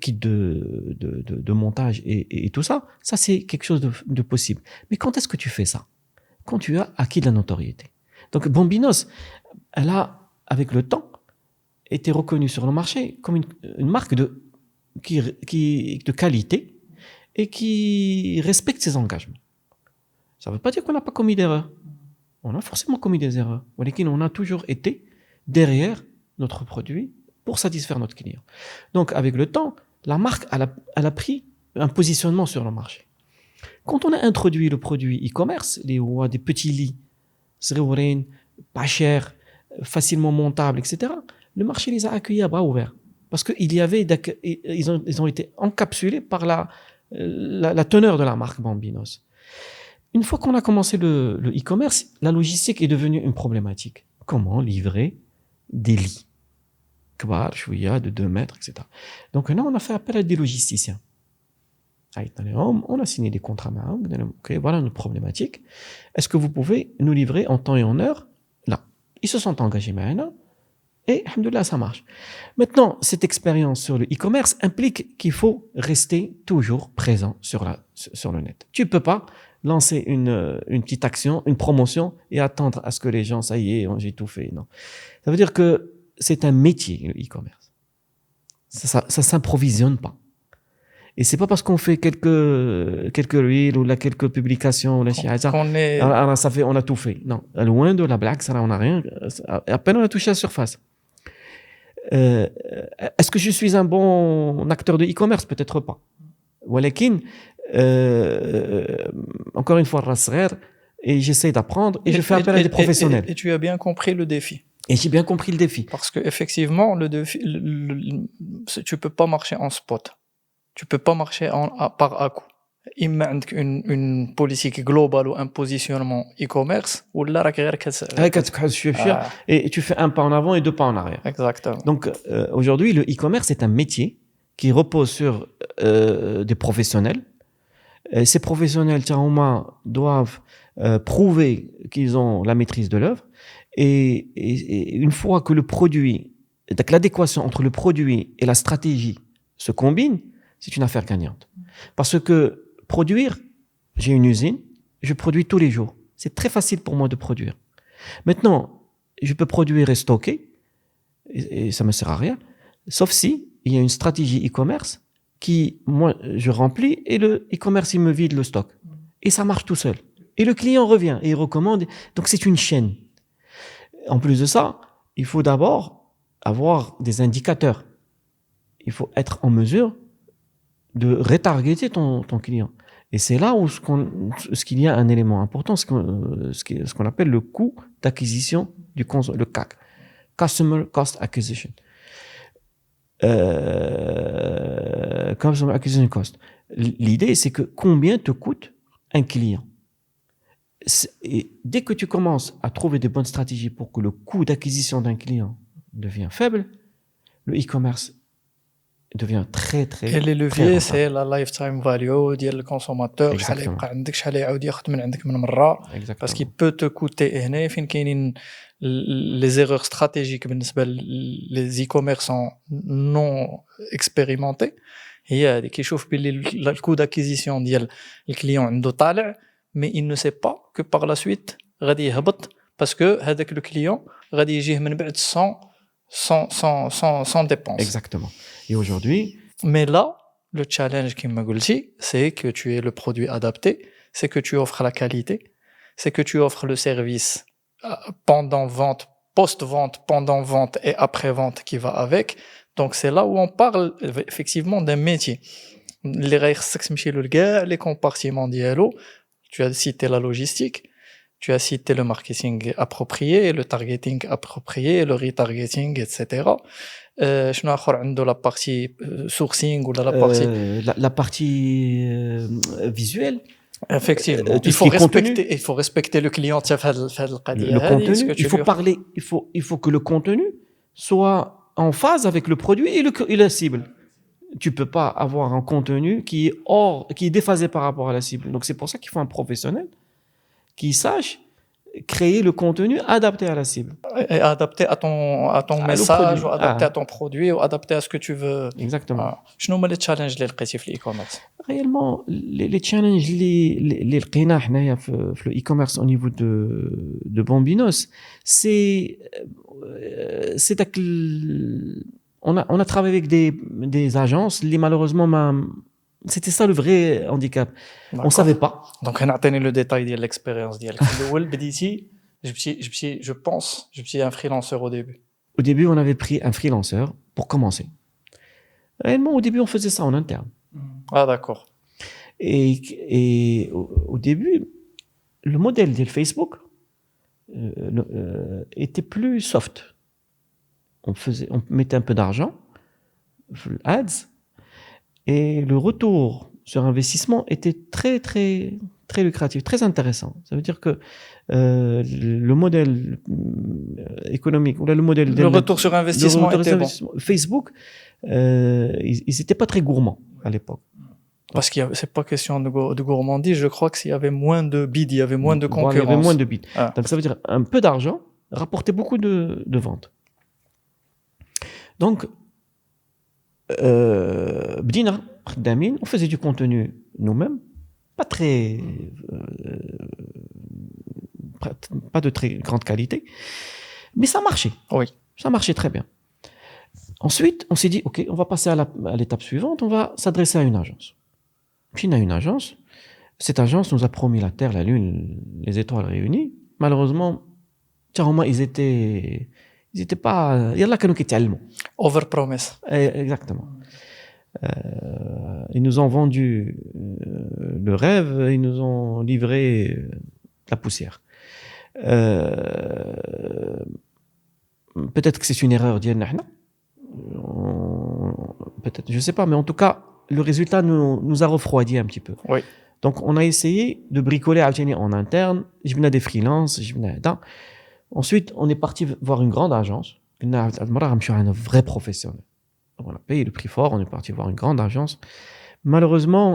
kits de montage et tout ça, c'est quelque chose de possible. Mais quand est-ce que tu fais ça? Quand tu as acquis de la notoriété. Donc Bambinos, elle a, avec le temps, été reconnue sur le marché comme une marque de qualité et qui respecte ses engagements. Ça ne veut pas dire qu'on n'a pas commis d'erreurs. On a forcément commis des erreurs. On a toujours été derrière notre produit pour satisfaire notre client. Donc, avec le temps, la marque, elle a pris un positionnement sur le marché. Quand on a introduit le produit e-commerce, des petits lits, pas chers, facilement montables, etc., le marché les a accueillis à bras ouverts. Parce qu'ils ont été encapsulés par la teneur de la marque Bambinos. Une fois qu'on a commencé le e-commerce, la logistique est devenue une problématique. Comment livrer des lits de 2 mètres, etc. Donc là, on a fait appel à des logisticiens. On a signé des contrats. Okay, voilà notre problématique. Est-ce que vous pouvez nous livrer en temps et en heure? Là, ils se sont engagés maintenant. Et, alhamdoulilah, ça marche. Maintenant, cette expérience sur le e-commerce implique qu'il faut rester toujours présent sur le net. Tu peux pas lancer une petite action, une promotion et attendre à ce que les gens, ça y est, j'ai tout fait. Non. Ça veut dire que c'est un métier, le e-commerce. Ça s'improvisionne pas. Et c'est pas parce qu'on fait quelques reels ou quelques publications ou on a tout fait. Non. Loin de la blague, on n'a rien. À peine on a touché la surface. Est-ce que je suis un bon acteur de e-commerce? Peut-être pas. ولكن encore une fois, et j'essaie d'apprendre et je fais appel à des professionnels. Et tu as bien compris le défi. Et j'ai bien compris le défi. Parce que effectivement, le défi, tu peux pas marcher en spot. Tu peux pas marcher par à-coup. Il manque une politique globale ou un positionnement e-commerce ou là et tu fais un pas en avant et 2 pas en arrière. Exactement. Donc aujourd'hui, le e-commerce est un métier qui repose sur des professionnels. Et ces professionnels doivent prouver qu'ils ont la maîtrise de l'œuvre. Et une fois que le produit, donc l'adéquation entre le produit et la stratégie se combine, c'est une affaire gagnante. Parce que produire, j'ai une usine, je produis tous les jours. C'est très facile pour moi de produire. Maintenant, je peux produire et stocker, et ça me sert à rien, sauf si il y a une stratégie e-commerce qui, moi, je remplis et le e-commerce, il me vide le stock. Et ça marche tout seul. Et le client revient et il recommande. Donc, c'est une chaîne. En plus de ça, il faut d'abord avoir des indicateurs. Il faut être en mesure de retargeter ton client. Et c'est là où qu'il y a un élément important, ce qu'on appelle le coût d'acquisition le CAC. Customer Cost Acquisition. Customer Acquisition Cost. L'idée, c'est que combien te coûte un client? Et dès que tu commences à trouver des bonnes stratégies pour que le coût d'acquisition d'un client devienne faible, le e-commerce devient très très. Et les leviers, c'est la lifetime value ديال الكونسوماتور. شحال يبقى عندك، شحال يعاود ياخذ من عندك من مرة. Parce qu'il peut te coûter. هنا فين كاينين les erreurs stratégiques بالنسبة les e-commerçants non expérimentés. هي هذه كيشوف باللي le coût d'acquisition ديال الكليون عنده طالع. Mais il ne sait pas que par la suite غادي يهبط parce que هذاك le client غادي يجيه من بعد sans dépense. Exactement. Et aujourd'hui, mais là le challenge qui m'a dit, c'est que tu aies le produit adapté, c'est que tu offres la qualité, c'est que tu offres le service pendant vente, post-vente, pendant vente et après-vente qui va avec. Donc c'est là où on parle effectivement d'un métier. Les les compartiments dialogue. Tu as cité la logistique, tu as cité le marketing approprié, le targeting approprié, le retargeting, etc. شنو اخر عنده la partie sourcing ou la partie La partie visuelle. effectivement il faut respecter le client في هذه القضيه le contenu, il faut parler, il faut que le contenu soit en phase avec le produit et la cible. Tu peux pas avoir un contenu qui est déphasé par rapport à la cible. Donc c'est pour ça qu'il faut un professionnel qui sache créer le contenu adapté à la cible. Et adapté à ton message, ou adapté à ton produit, ou adapté à ce que tu veux. Exactement. شنو هما les challenges اللي لقيتي في l'e-commerce? Réellement, les challenges اللي لقينا حنايا في l'e-commerce au niveau de Bambinos, c'est داك on a travaillé avec des agences اللي malheureusement c'était ça le vrai handicap. On savait pas. Donc نعطيني le détail ديال l'expérience ديالك. الاول بديتي je pense un freelanceur au début. Au début, on avait pris un freelanceur pour commencer. Réellement, au début, on faisait ça en interne. Ah d'accord. Et au début, le modèle de Facebook était plus soft. On mettait un peu d'argent, ads, et le retour sur investissement était très, très, très lucratif, très intéressant. Ça veut dire que le modèle économique, ou le modèle... Le retour sur investissement était bon. Facebook, ils n'étaient pas très gourmands à l'époque. Parce que c'est pas question de gourmandise, je crois que s'il y avait moins de bids, il y avait moins de concurrence. Il y avait moins de bids. Ah. Donc ça veut dire un peu d'argent rapportait beaucoup de ventes. Donc, بدينا خدامين, on faisait du contenu nous-mêmes, pas de très grande qualité, mais ça marchait. Oui. Ça marchait très bien. Ensuite, on s'est dit, ok, on va passer à l'étape suivante, on va s'adresser à une agence. Puis on a une agence. Cette agence nous a promis la terre, la lune, les étoiles réunies. Malheureusement, ils étaient pas... يلا كانوا كيتعلموا. Over promise. Exactement. Ils nous ont vendu le rêve, ils nous ont livré la poussière. Peut-être que c'est une erreur d'Yann. Peut-être, je sais pas, mais en tout cas, le résultat nous a refroidi un petit peu. Oui. Donc, on a essayé de bricoler en interne. J'ai des freelances, Ensuite, on est parti voir une grande agence. On a un vrai professionnel. On a payé le prix fort, on est parti voir une grande agence. Malheureusement,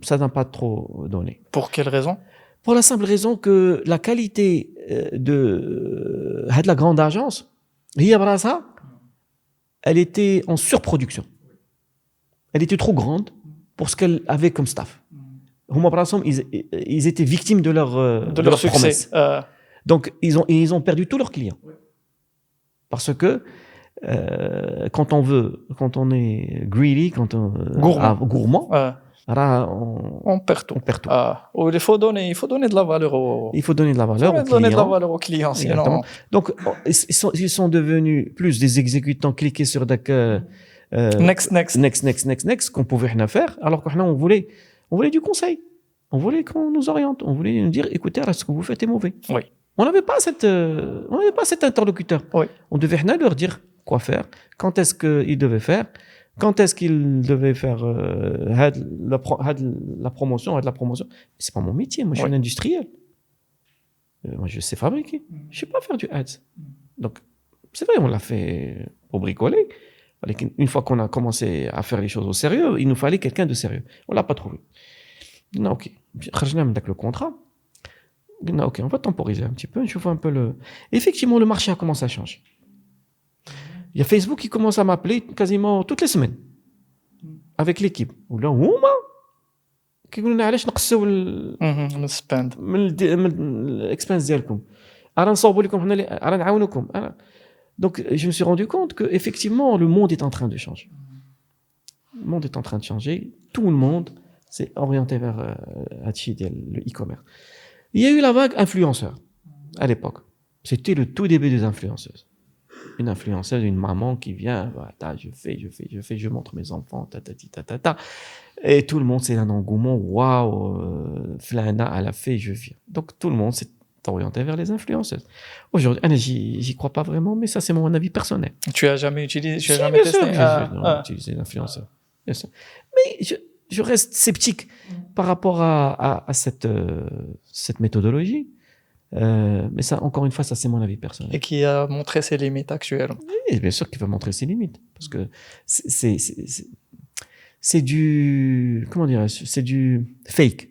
ça n'a pas trop donné. Pour quelle raison? Pour la simple raison que la qualité de la grande agence, elle était en surproduction. Elle était trop grande pour ce qu'elle avait comme staff. Ils étaient victimes de leur succès. Donc, ils ont perdu tous leurs clients. Parce que quand on est greedy, quand on gourmand, on perd tout. Il faut donner de la valeur aux clients. Sinon... Donc, ils sont devenus plus des exécutants cliqués sur next qu'on pouvait faire, alors qu'on voulait du conseil. On voulait qu'on nous oriente. On voulait nous dire, écoutez, ce que vous faites est mauvais. Oui. On n'avait pas cet interlocuteur. Oui. On devait leur dire quoi faire, quand est-ce qu'ils devaient faire, quand est-ce qu'ils devaient faire la promotion. C'est pas mon métier. Moi, je suis un industriel. Moi, je sais fabriquer. Je sais pas faire du ads. Donc, c'est vrai, on l'a fait pour bricoler. Une fois qu'on a commencé à faire les choses au sérieux, il nous fallait quelqu'un de sérieux. On l'a pas trouvé. Non, ok. Rajna avec le contrat. Non, ok, on va temporiser un petit peu. Je vois un peu le. Effectivement, le marché a commencé à changer. Il y a Facebook qui commence à m'appeler quasiment toutes les semaines avec l'équipe. Ou là, كيقولوا علاش نقصوا السباند من الاكسبنس ديالكم انا نصاوبوا لكم حنا راه نعاونوكم انا. Donc je me suis rendu compte que effectivement le monde est en train de changer. Le monde est en train de changer. Tout le monde s'est orienté vers le e-commerce. Il y a eu la vague influenceur à l'époque. C'était le tout début des influenceuses. Une influenceuse, une maman qui vient, voilà, je montre mes enfants, ta. Et tout le monde, c'est un engouement, waouh, Flana, elle a fait, je viens. Donc tout le monde s'est orienté vers les influenceuses. Aujourd'hui, j'y crois pas vraiment, mais ça, c'est mon avis personnel. Tu as jamais utilisé, tu as Si, jamais bien testé? sûr, j'ai utilisé l'influenceur. Bien sûr. Mais je reste sceptique par rapport à cette méthodologie. Mais ça, encore une fois, ça c'est mon avis personnel. Et qui a montré ses limites actuelles. Et bien sûr qu'il va montrer ses limites, parce que c'est du, comment dirais-je, c'est du fake.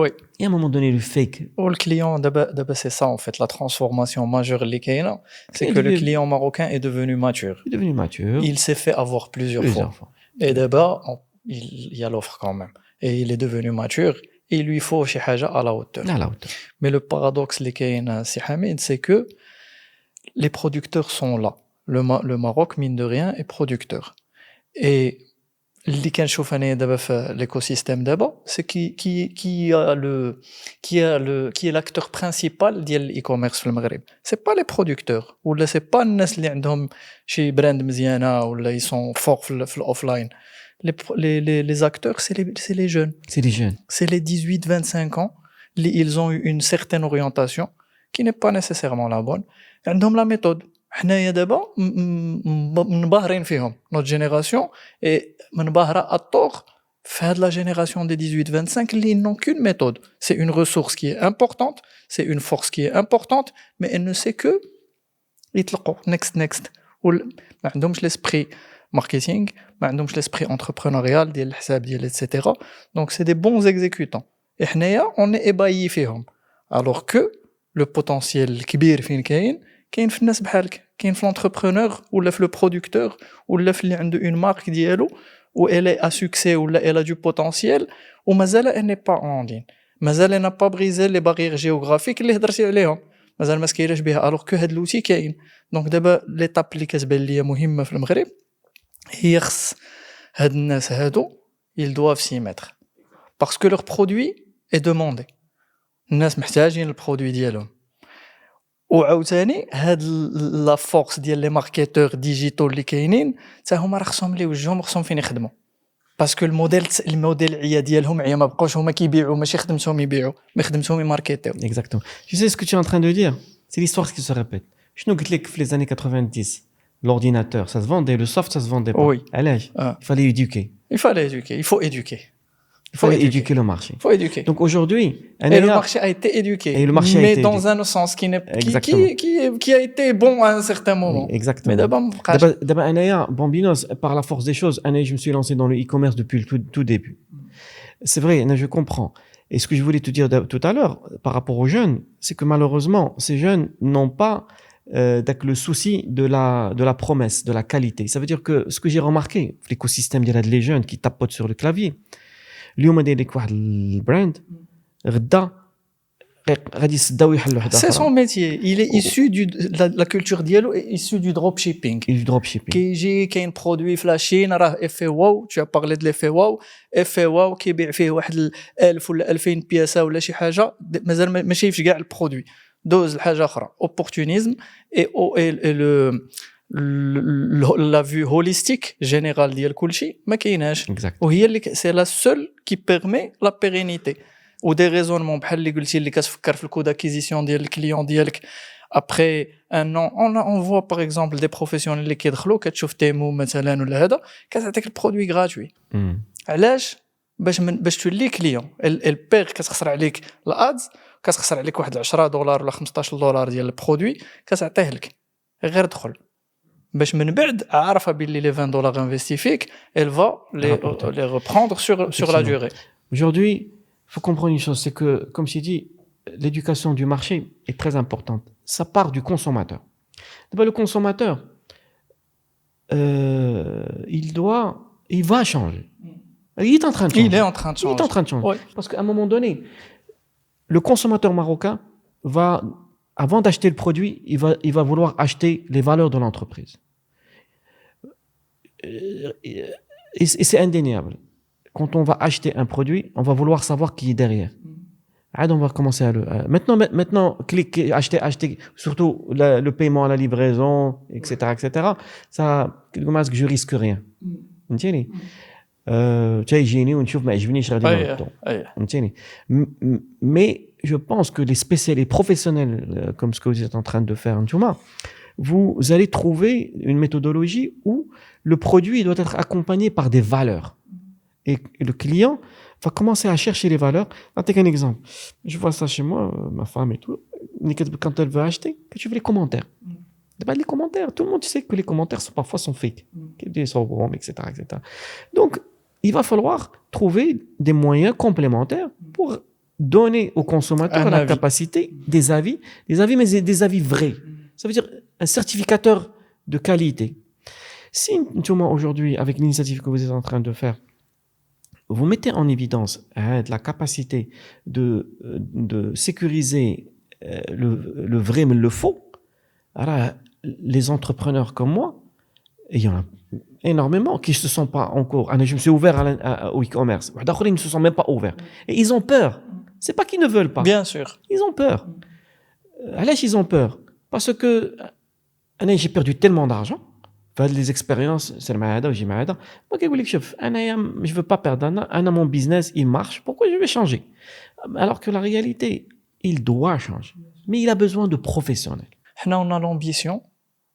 Oui. Et à un moment donné, le fake. Ou le client, d'abord c'est ça en fait, la transformation majeure اللي كاينة, c'est que le client marocain est devenu mature. Il est devenu mature. Il s'est fait avoir plusieurs fois. Et d'abord, il y a l'offre quand même. Et il est devenu mature. Et il lui faut شي حاجة à la hauteur. À la hauteur. Mais le paradoxe اللي كاين سي حميد, c'est que les producteurs sont là. Le Maroc, mine de rien, est producteur. Et اللي كنشوف انايا دابا في l'écosystème دابا, c'est qui est l'acteur principal ديال الاي-commerce في المغرب. C'est pas les producteurs ولا c'est pas الناس اللي عندهم شي براند مزيانه ولا ils sont forts في الاوفلاين. Les acteurs, c'est les jeunes. C'est les jeunes. C'est les 18-25 ans. Ils ont eu une certaine orientation qui n'est pas nécessairement la bonne. Ils ont la méthode. حنايا دابا منباهرين فيهم. Notre génération est منباهرة à tort في هاد la génération des 18-25 اللي n'ont qu'une méthode. C'est une ressource qui est importante, c'est une force qui est importante, mais elle ne sait que يطلقوا next. ما عندهمش l'esprit marketing, ما عندهمش l'esprit entrepreneurial ديال الحساب ديال etc. Donc c'est des bons exécutants. Et حنايا on est ébahi فيهم. Alors que le potentiel الكبير فين كاين في الناس بحالك, كاين في l'entrepreneur ولا في le producteur ولا في اللي عنده une marque ديالو ou elle est à succès ou elle a du potentiel ومازال elle n'est pas en ligne. مازال elle n'a pas brisé les barrières géographiques اللي هضرتي عليهم. مازال ما سكيلاش بها. Alors que هاد l'outil كاين. Donc دابا l'étape اللي كتبان ليا مهمة في المغرب هي خص هاد الناس هادو ils doivent s'y mettre parce que leur produit est demandé. الناس محتاجين البرودوي ديالهم. وعاوتاني هاد لا فورس ديال لي ماركتور ديجيتال اللي كاينين حتى هما راه خصهم لي وجههم خصهم فين يخدموا باسكو الموديل عيا ديالهم عيا ما بقاوش هما كيبيعوا ماشي خدمتهم يبيعوا ما خدمتهم يماركيتيو. Exactement. Tu sais ce que tu es en train de dire, c'est l'histoire qui se répète. شنو قلت لك في les années 90 l'ordinateur ça se vendait, le soft ça se vendait pas. Oui. علاش il fallait éduquer. Il faut éduquer. Il faut éduquer le marché. Il faut éduquer. Donc aujourd'hui, et le marché a été éduqué. Et le marché mais a été dans un sens qui a été bon à un certain moment. Exactement. Mais d'abord, Bambinos, par la force des choses, je me suis lancé dans le e-commerce depuis le tout début. C'est vrai, je comprends. Et ce que je voulais te dire tout à l'heure, par rapport aux jeunes, c'est que malheureusement, ces jeunes n'ont pas le souci de la promesse, de la qualité. Ça veut dire que ce que j'ai remarqué, l'écosystème des jeunes qui tapotent sur le clavier, اليوم داير لك واحد البراند غدا غادي يصداو يحلوا حدا. C'est son métier. Il est issu la culture ديالو est issue du dropshipping. Du dropshipping. كيجي كاين برودوي في لاشين راه افي واو, tu as parlé de l'effet واو, افي واو كيبيع فيه واحد 1000 ولا 2000 بياسه ولا شي حاجه مازال ما شايفش كاع البرودوي دوز لحاجه اخرى. Opportunisme et la vue holistique générale ديال كلشي ما كايناش. وهي اللي c'est la seule qui permet la pérennité. ou des raisonnements بحال اللي قلتي اللي كتفكر في الكود اكيزيسيون ديال الكليون ديالك après un an on voit par exemple des professionnels اللي كيدخلوا كتشوف تيمو مثلا ولا هذا كتعطيك البرودوي غراتوي. علاش؟ باش تولي كليون البيغ كتخسر عليك الادز, كتخسر عليك واحد $10 ولا $15 ديال البرودوي كتعطيه لك غير دخل باش من بعد عارفه باللي لي $20 انفستي فيك elle va les reprendre sur la durée. Aujourd'hui, il faut comprendre une chose, c'est que, comme je dis, l'éducation du marché est très importante. Ça part du consommateur. D'abord, le consommateur, il va changer. Il est en train de changer. Il est en train de changer. Il est en train de changer. Oui. Parce qu'à un moment donné, le consommateur marocain va, avant d'acheter le produit, il va vouloir acheter les valeurs de l'entreprise. Et c'est indéniable. Quand on va acheter un produit, on va vouloir savoir qui est derrière. On va commencer à le. Maintenant, cliquer, acheter, surtout le paiement à la livraison, etc., etc. Ça, que je risque rien. فهمتيني؟ تيجيني ونشوف ما عجبنيش غادي نردو. فهمتيني؟ Mais je pense que les spécialistes, les professionnels, comme ce que vous êtes en train de faire, vous allez trouver une méthodologie où le produit doit être accompagné par des valeurs. Et le client va commencer à chercher les valeurs. Je vais te donner un exemple. Je vois ça chez moi, ma femme et tout. Quand elle veut acheter, que tu veux les commentaires. Les commentaires, tout le monde sait que les commentaires parfois sont fake, qu'ils sont bons, etc., etc. Donc, il va falloir trouver des moyens complémentaires pour donner aux consommateurs la capacité des avis, mais des avis vrais. Ça veut dire un certificateur de qualité. Si aujourd'hui, avec l'initiative que vous êtes en train de faire, vous mettez en évidence la capacité de sécuriser le vrai mais le faux, alors les entrepreneurs comme moi, il y en a énormément qui ne se sont pas encore. Je me suis ouvert au e-commerce. D'autres, ils ne se sont même pas ouverts. Et ils ont peur. Ce n'est pas qu'ils ne veulent pas. Bien sûr. Ils ont peur. Alors, ils ont peur. Parce que j'ai perdu tellement d'argent. Les expériences, c'est le maïda ou j'ai maïda. Moi, je ne veux pas perdre. Mon business, il marche. Pourquoi je vais changer? Alors que la réalité, il doit changer. Mais il a besoin de professionnels. On a l'ambition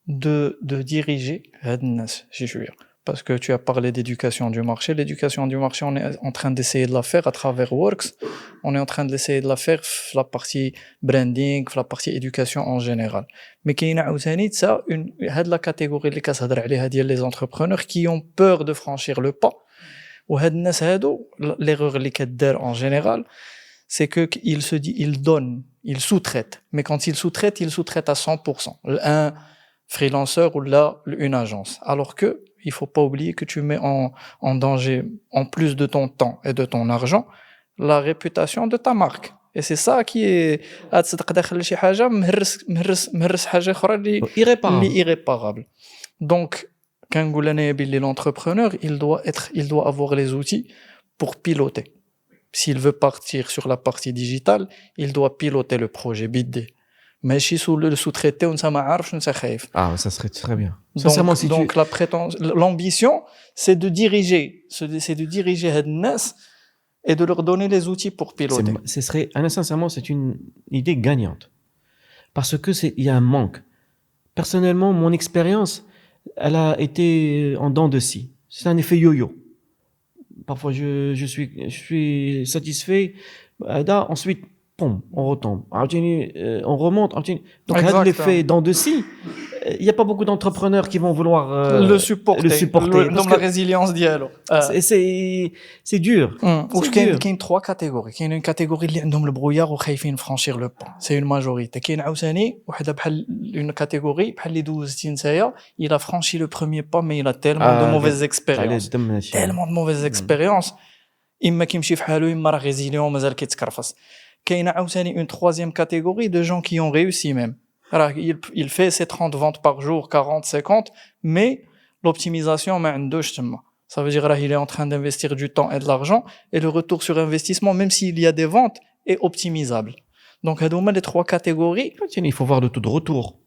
de diriger parce que tu as parlé d'éducation du marché. L'éducation du marché, on est en train d'essayer de la faire à travers Works. On est en train d'essayer de la faire la partie branding, la partie éducation en général. Mais qu'il y a la catégorie les entrepreneurs qui ont peur de franchir le pas. L'erreur en général, c'est qu'ils donnent, ils sous-traitent. Mais quand ils sous-traitent à 100%. Un freelanceur ou là, une agence. Alors que il faut pas oublier que tu mets en danger, en plus de ton temps et de ton argent, la réputation de ta marque. Et c'est ça qui est irréparable. Donc, quand l'entrepreneur, il doit avoir les outils pour piloter. S'il veut partir sur la partie digitale, il doit piloter le projet BID. Mais si le sous-traité, on ne sait pas. Ah, ça serait très bien. Donc l'ambition, c'est de diriger Hadnas et de leur donner les outils pour piloter. Sincèrement, c'est une idée gagnante. Parce que il y a un manque. Personnellement, mon expérience, elle a été en dents de scie. C'est un effet yo-yo. Parfois, je suis satisfait. Ensuite, on retombe. On remonte. Donc, l'effet dents de scie, il n'y a pas beaucoup d'entrepreneurs qui vont vouloir le supporter. Dans la résilience d'Yalo. C'est dur. Il y a 3 catégories. Il y a une catégorie qui a le brouillard ou qui franchir le pas. C'est une majorité. Il y a une catégorie, il a franchi le premier pas, mais il a tellement de mauvaises expériences. Tellement de mauvaises expériences. Il m'a dit qu'il est résilient, mais il est carfas. Il y a une 3e catégorie de gens qui ont réussi même. Alors, il fait ses 30 ventes par jour, 40, 50, mais l'optimisation, ça veut dire qu'il est en train d'investir du temps et de l'argent, et le retour sur investissement, même s'il y a des ventes, est optimisable. Donc, les 3 catégories. Il faut voir le taux de retour.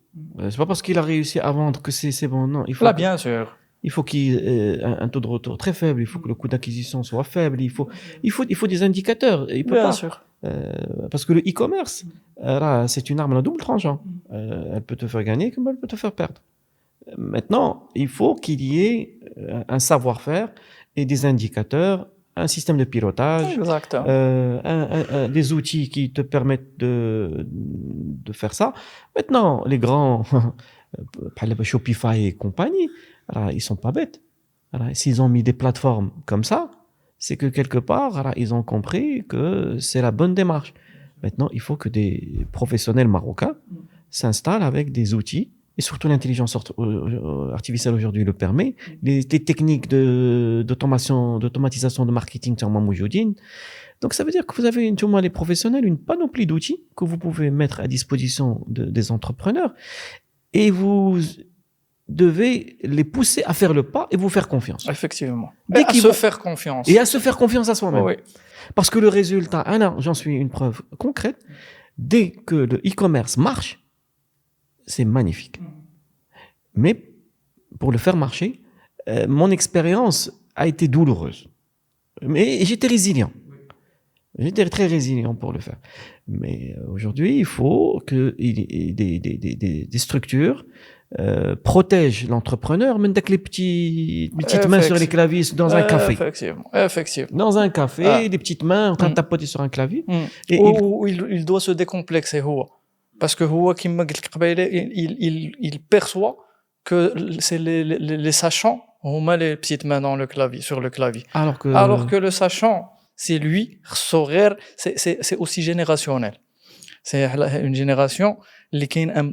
C'est pas parce qu'il a réussi à vendre que c'est bon, non. Là, bien sûr. Il faut qu'il y ait un taux de retour très faible, il faut que le coût d'acquisition soit faible, il faut des indicateurs. Bien sûr. Parce que le e-commerce, c'est une arme à double tranchant. Elle peut te faire gagner comme elle peut te faire perdre. Maintenant, il faut qu'il y ait un savoir-faire et des indicateurs, un système de pilotage, des outils qui te permettent de faire ça. Maintenant, les grands, Shopify et compagnie, ils ne sont pas bêtes. S'ils ont mis des plateformes comme ça, c'est que quelque part, ils ont compris que c'est la bonne démarche. Maintenant, il faut que des professionnels marocains s'installent avec des outils, et surtout l'intelligence artificielle aujourd'hui le permet, les techniques d'automatisation de marketing, donc ça veut dire que vous avez les professionnels, une panoplie d'outils que vous pouvez mettre à disposition des entrepreneurs, et vous devez les pousser à faire le pas et vous faire confiance. Effectivement. Dès Et à qu'ils se vont- faire confiance. Et à se faire confiance à soi-même. Oui. Parce que le résultat, Anna, j'en suis une preuve concrète, dès que le e-commerce marche, c'est magnifique. Mais pour le faire marcher, mon expérience a été douloureuse. Mais j'étais résilient. J'étais très résilient pour le faire. Mais aujourd'hui, il faut que des structures protègent l'entrepreneur, même avec les petites mains sur les claviers dans un café. Effectivement. Effectivement. Dans un café, des petites mains en train de tapoter sur un clavier. Et Ou il doit se décomplexer, هو. Parce que هو كيما قلت لك قبيله il perçoit que c'est les sachants هما les petites mains dans le clavier, sur le clavier. Alors que le sachant, c'est lui, صغير, c'est aussi générationnel. C'est une génération اللي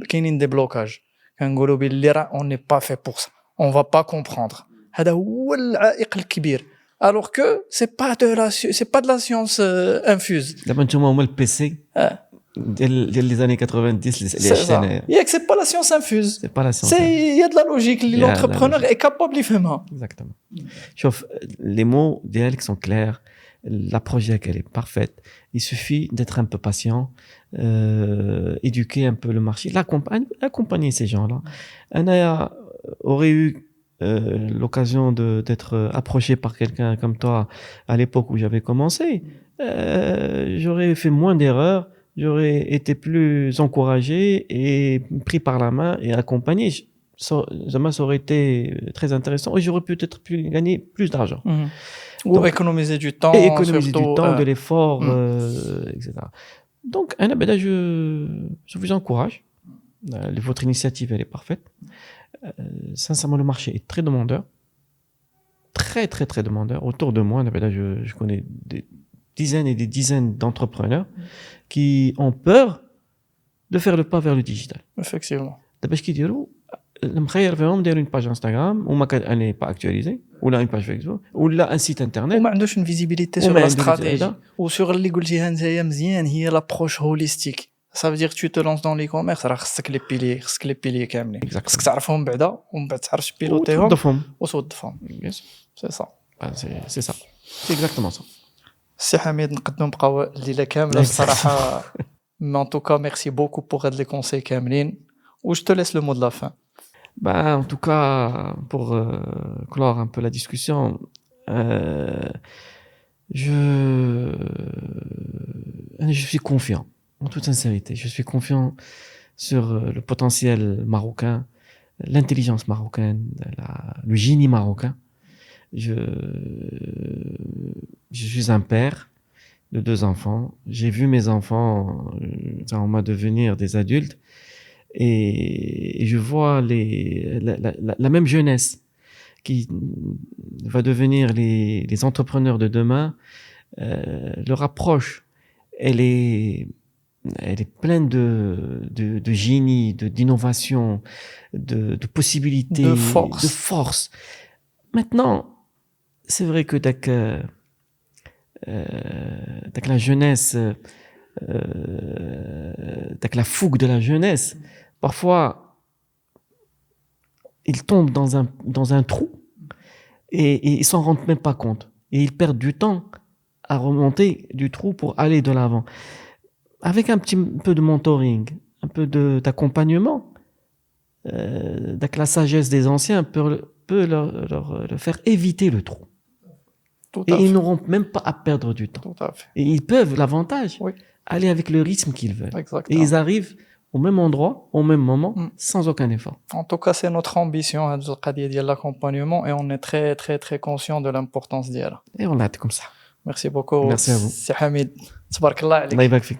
كاينين des blocages. كنقولوا باللي راه on n'est pas fait pour ça. On va pas comprendre. هذا هو العائق الكبير. Alors que c'est pas de la science infuse. دابا نتوما هما البيسي ديال les années 90 اللي عشتنا. C'est pas la science infuse. C'est pas la science. Il y a de la logique. L'entrepreneur est capable de faire. Exactement. شوف, les mots ديالك sont clairs. L'approche elle est parfaite. Il suffit d'être un peu patient, éduquer un peu le marché, accompagner ces gens-là. Anaya aurait eu l'occasion d'être approché par quelqu'un comme toi à l'époque où j'avais commencé. J'aurais fait moins d'erreurs, j'aurais été plus encouragé et pris par la main et accompagné. Ça aurait été très intéressant et j'aurais peut-être pu gagner plus d'argent. Ou économiser du temps. Et économiser du temps, de l'effort, etc. Donc, je vous encourage. Votre initiative, elle est parfaite. Sincèrement, le marché est très demandeur. Très, très, très demandeur. Autour de moi, je connais des dizaines et des dizaines d'entrepreneurs qui ont peur de faire le pas vers le digital. Effectivement. D'abord, ce qu'ils diront, المخير فيهم دايروا une page Instagram وما elle n'est pas actualisée ou là une page Facebook ou là un site internet وما عندوش une visibilité sur la stratégie ou sur اللي قلتيها نتايا مزيان هي l'approche holistique. Ça veut dire que tu te lances dans l'e-commerce راه خصك لي بيلي كاملين خصك تعرفهم بعدا ومن بعد تعرف تبيلوتيهم وتوظفهم. C'est ça. C'est ça. C'est exactement ça. سي حميد نقدروا نبقاو الليله كامله بصراحه. Mais en tout cas, merci beaucoup pour les conseils كاملين. Ou je te laisse le mot de la fin. En tout cas, pour clore un peu la discussion, je suis confiant, en toute sincérité. Je suis confiant sur le potentiel marocain, l'intelligence marocaine, le génie marocain. Je suis un père de 2 enfants. J'ai vu mes enfants en mode devenir des adultes. Et je vois la même jeunesse qui va devenir les entrepreneurs de demain. Leur approche, elle est pleine de génie, d'innovation, de possibilités, de force. Maintenant, c'est vrai que avec la jeunesse, avec la fougue de la jeunesse, parfois ils tombent dans un trou et ils s'en rendent même pas compte et ils perdent du temps à remonter du trou pour aller de l'avant. Avec un petit peu de mentoring, un peu d'accompagnement, avec la sagesse des anciens peut leur faire éviter le trou. Et ils n'auront même pas à perdre du temps. Tout à fait. Et ils peuvent, l'avantage, aller avec le rythme qu'ils veulent. Exactement. Et ils arrivent au même endroit, au même moment, sans aucun effort. En tout cas, c'est notre ambition, l'accompagnement, et on est très, très, très conscient de l'importance d'elle. Et on l'a comme ça. Merci beaucoup. Merci à vous. C'est Hamid. Tabarakallah. Allah يبارك فيك.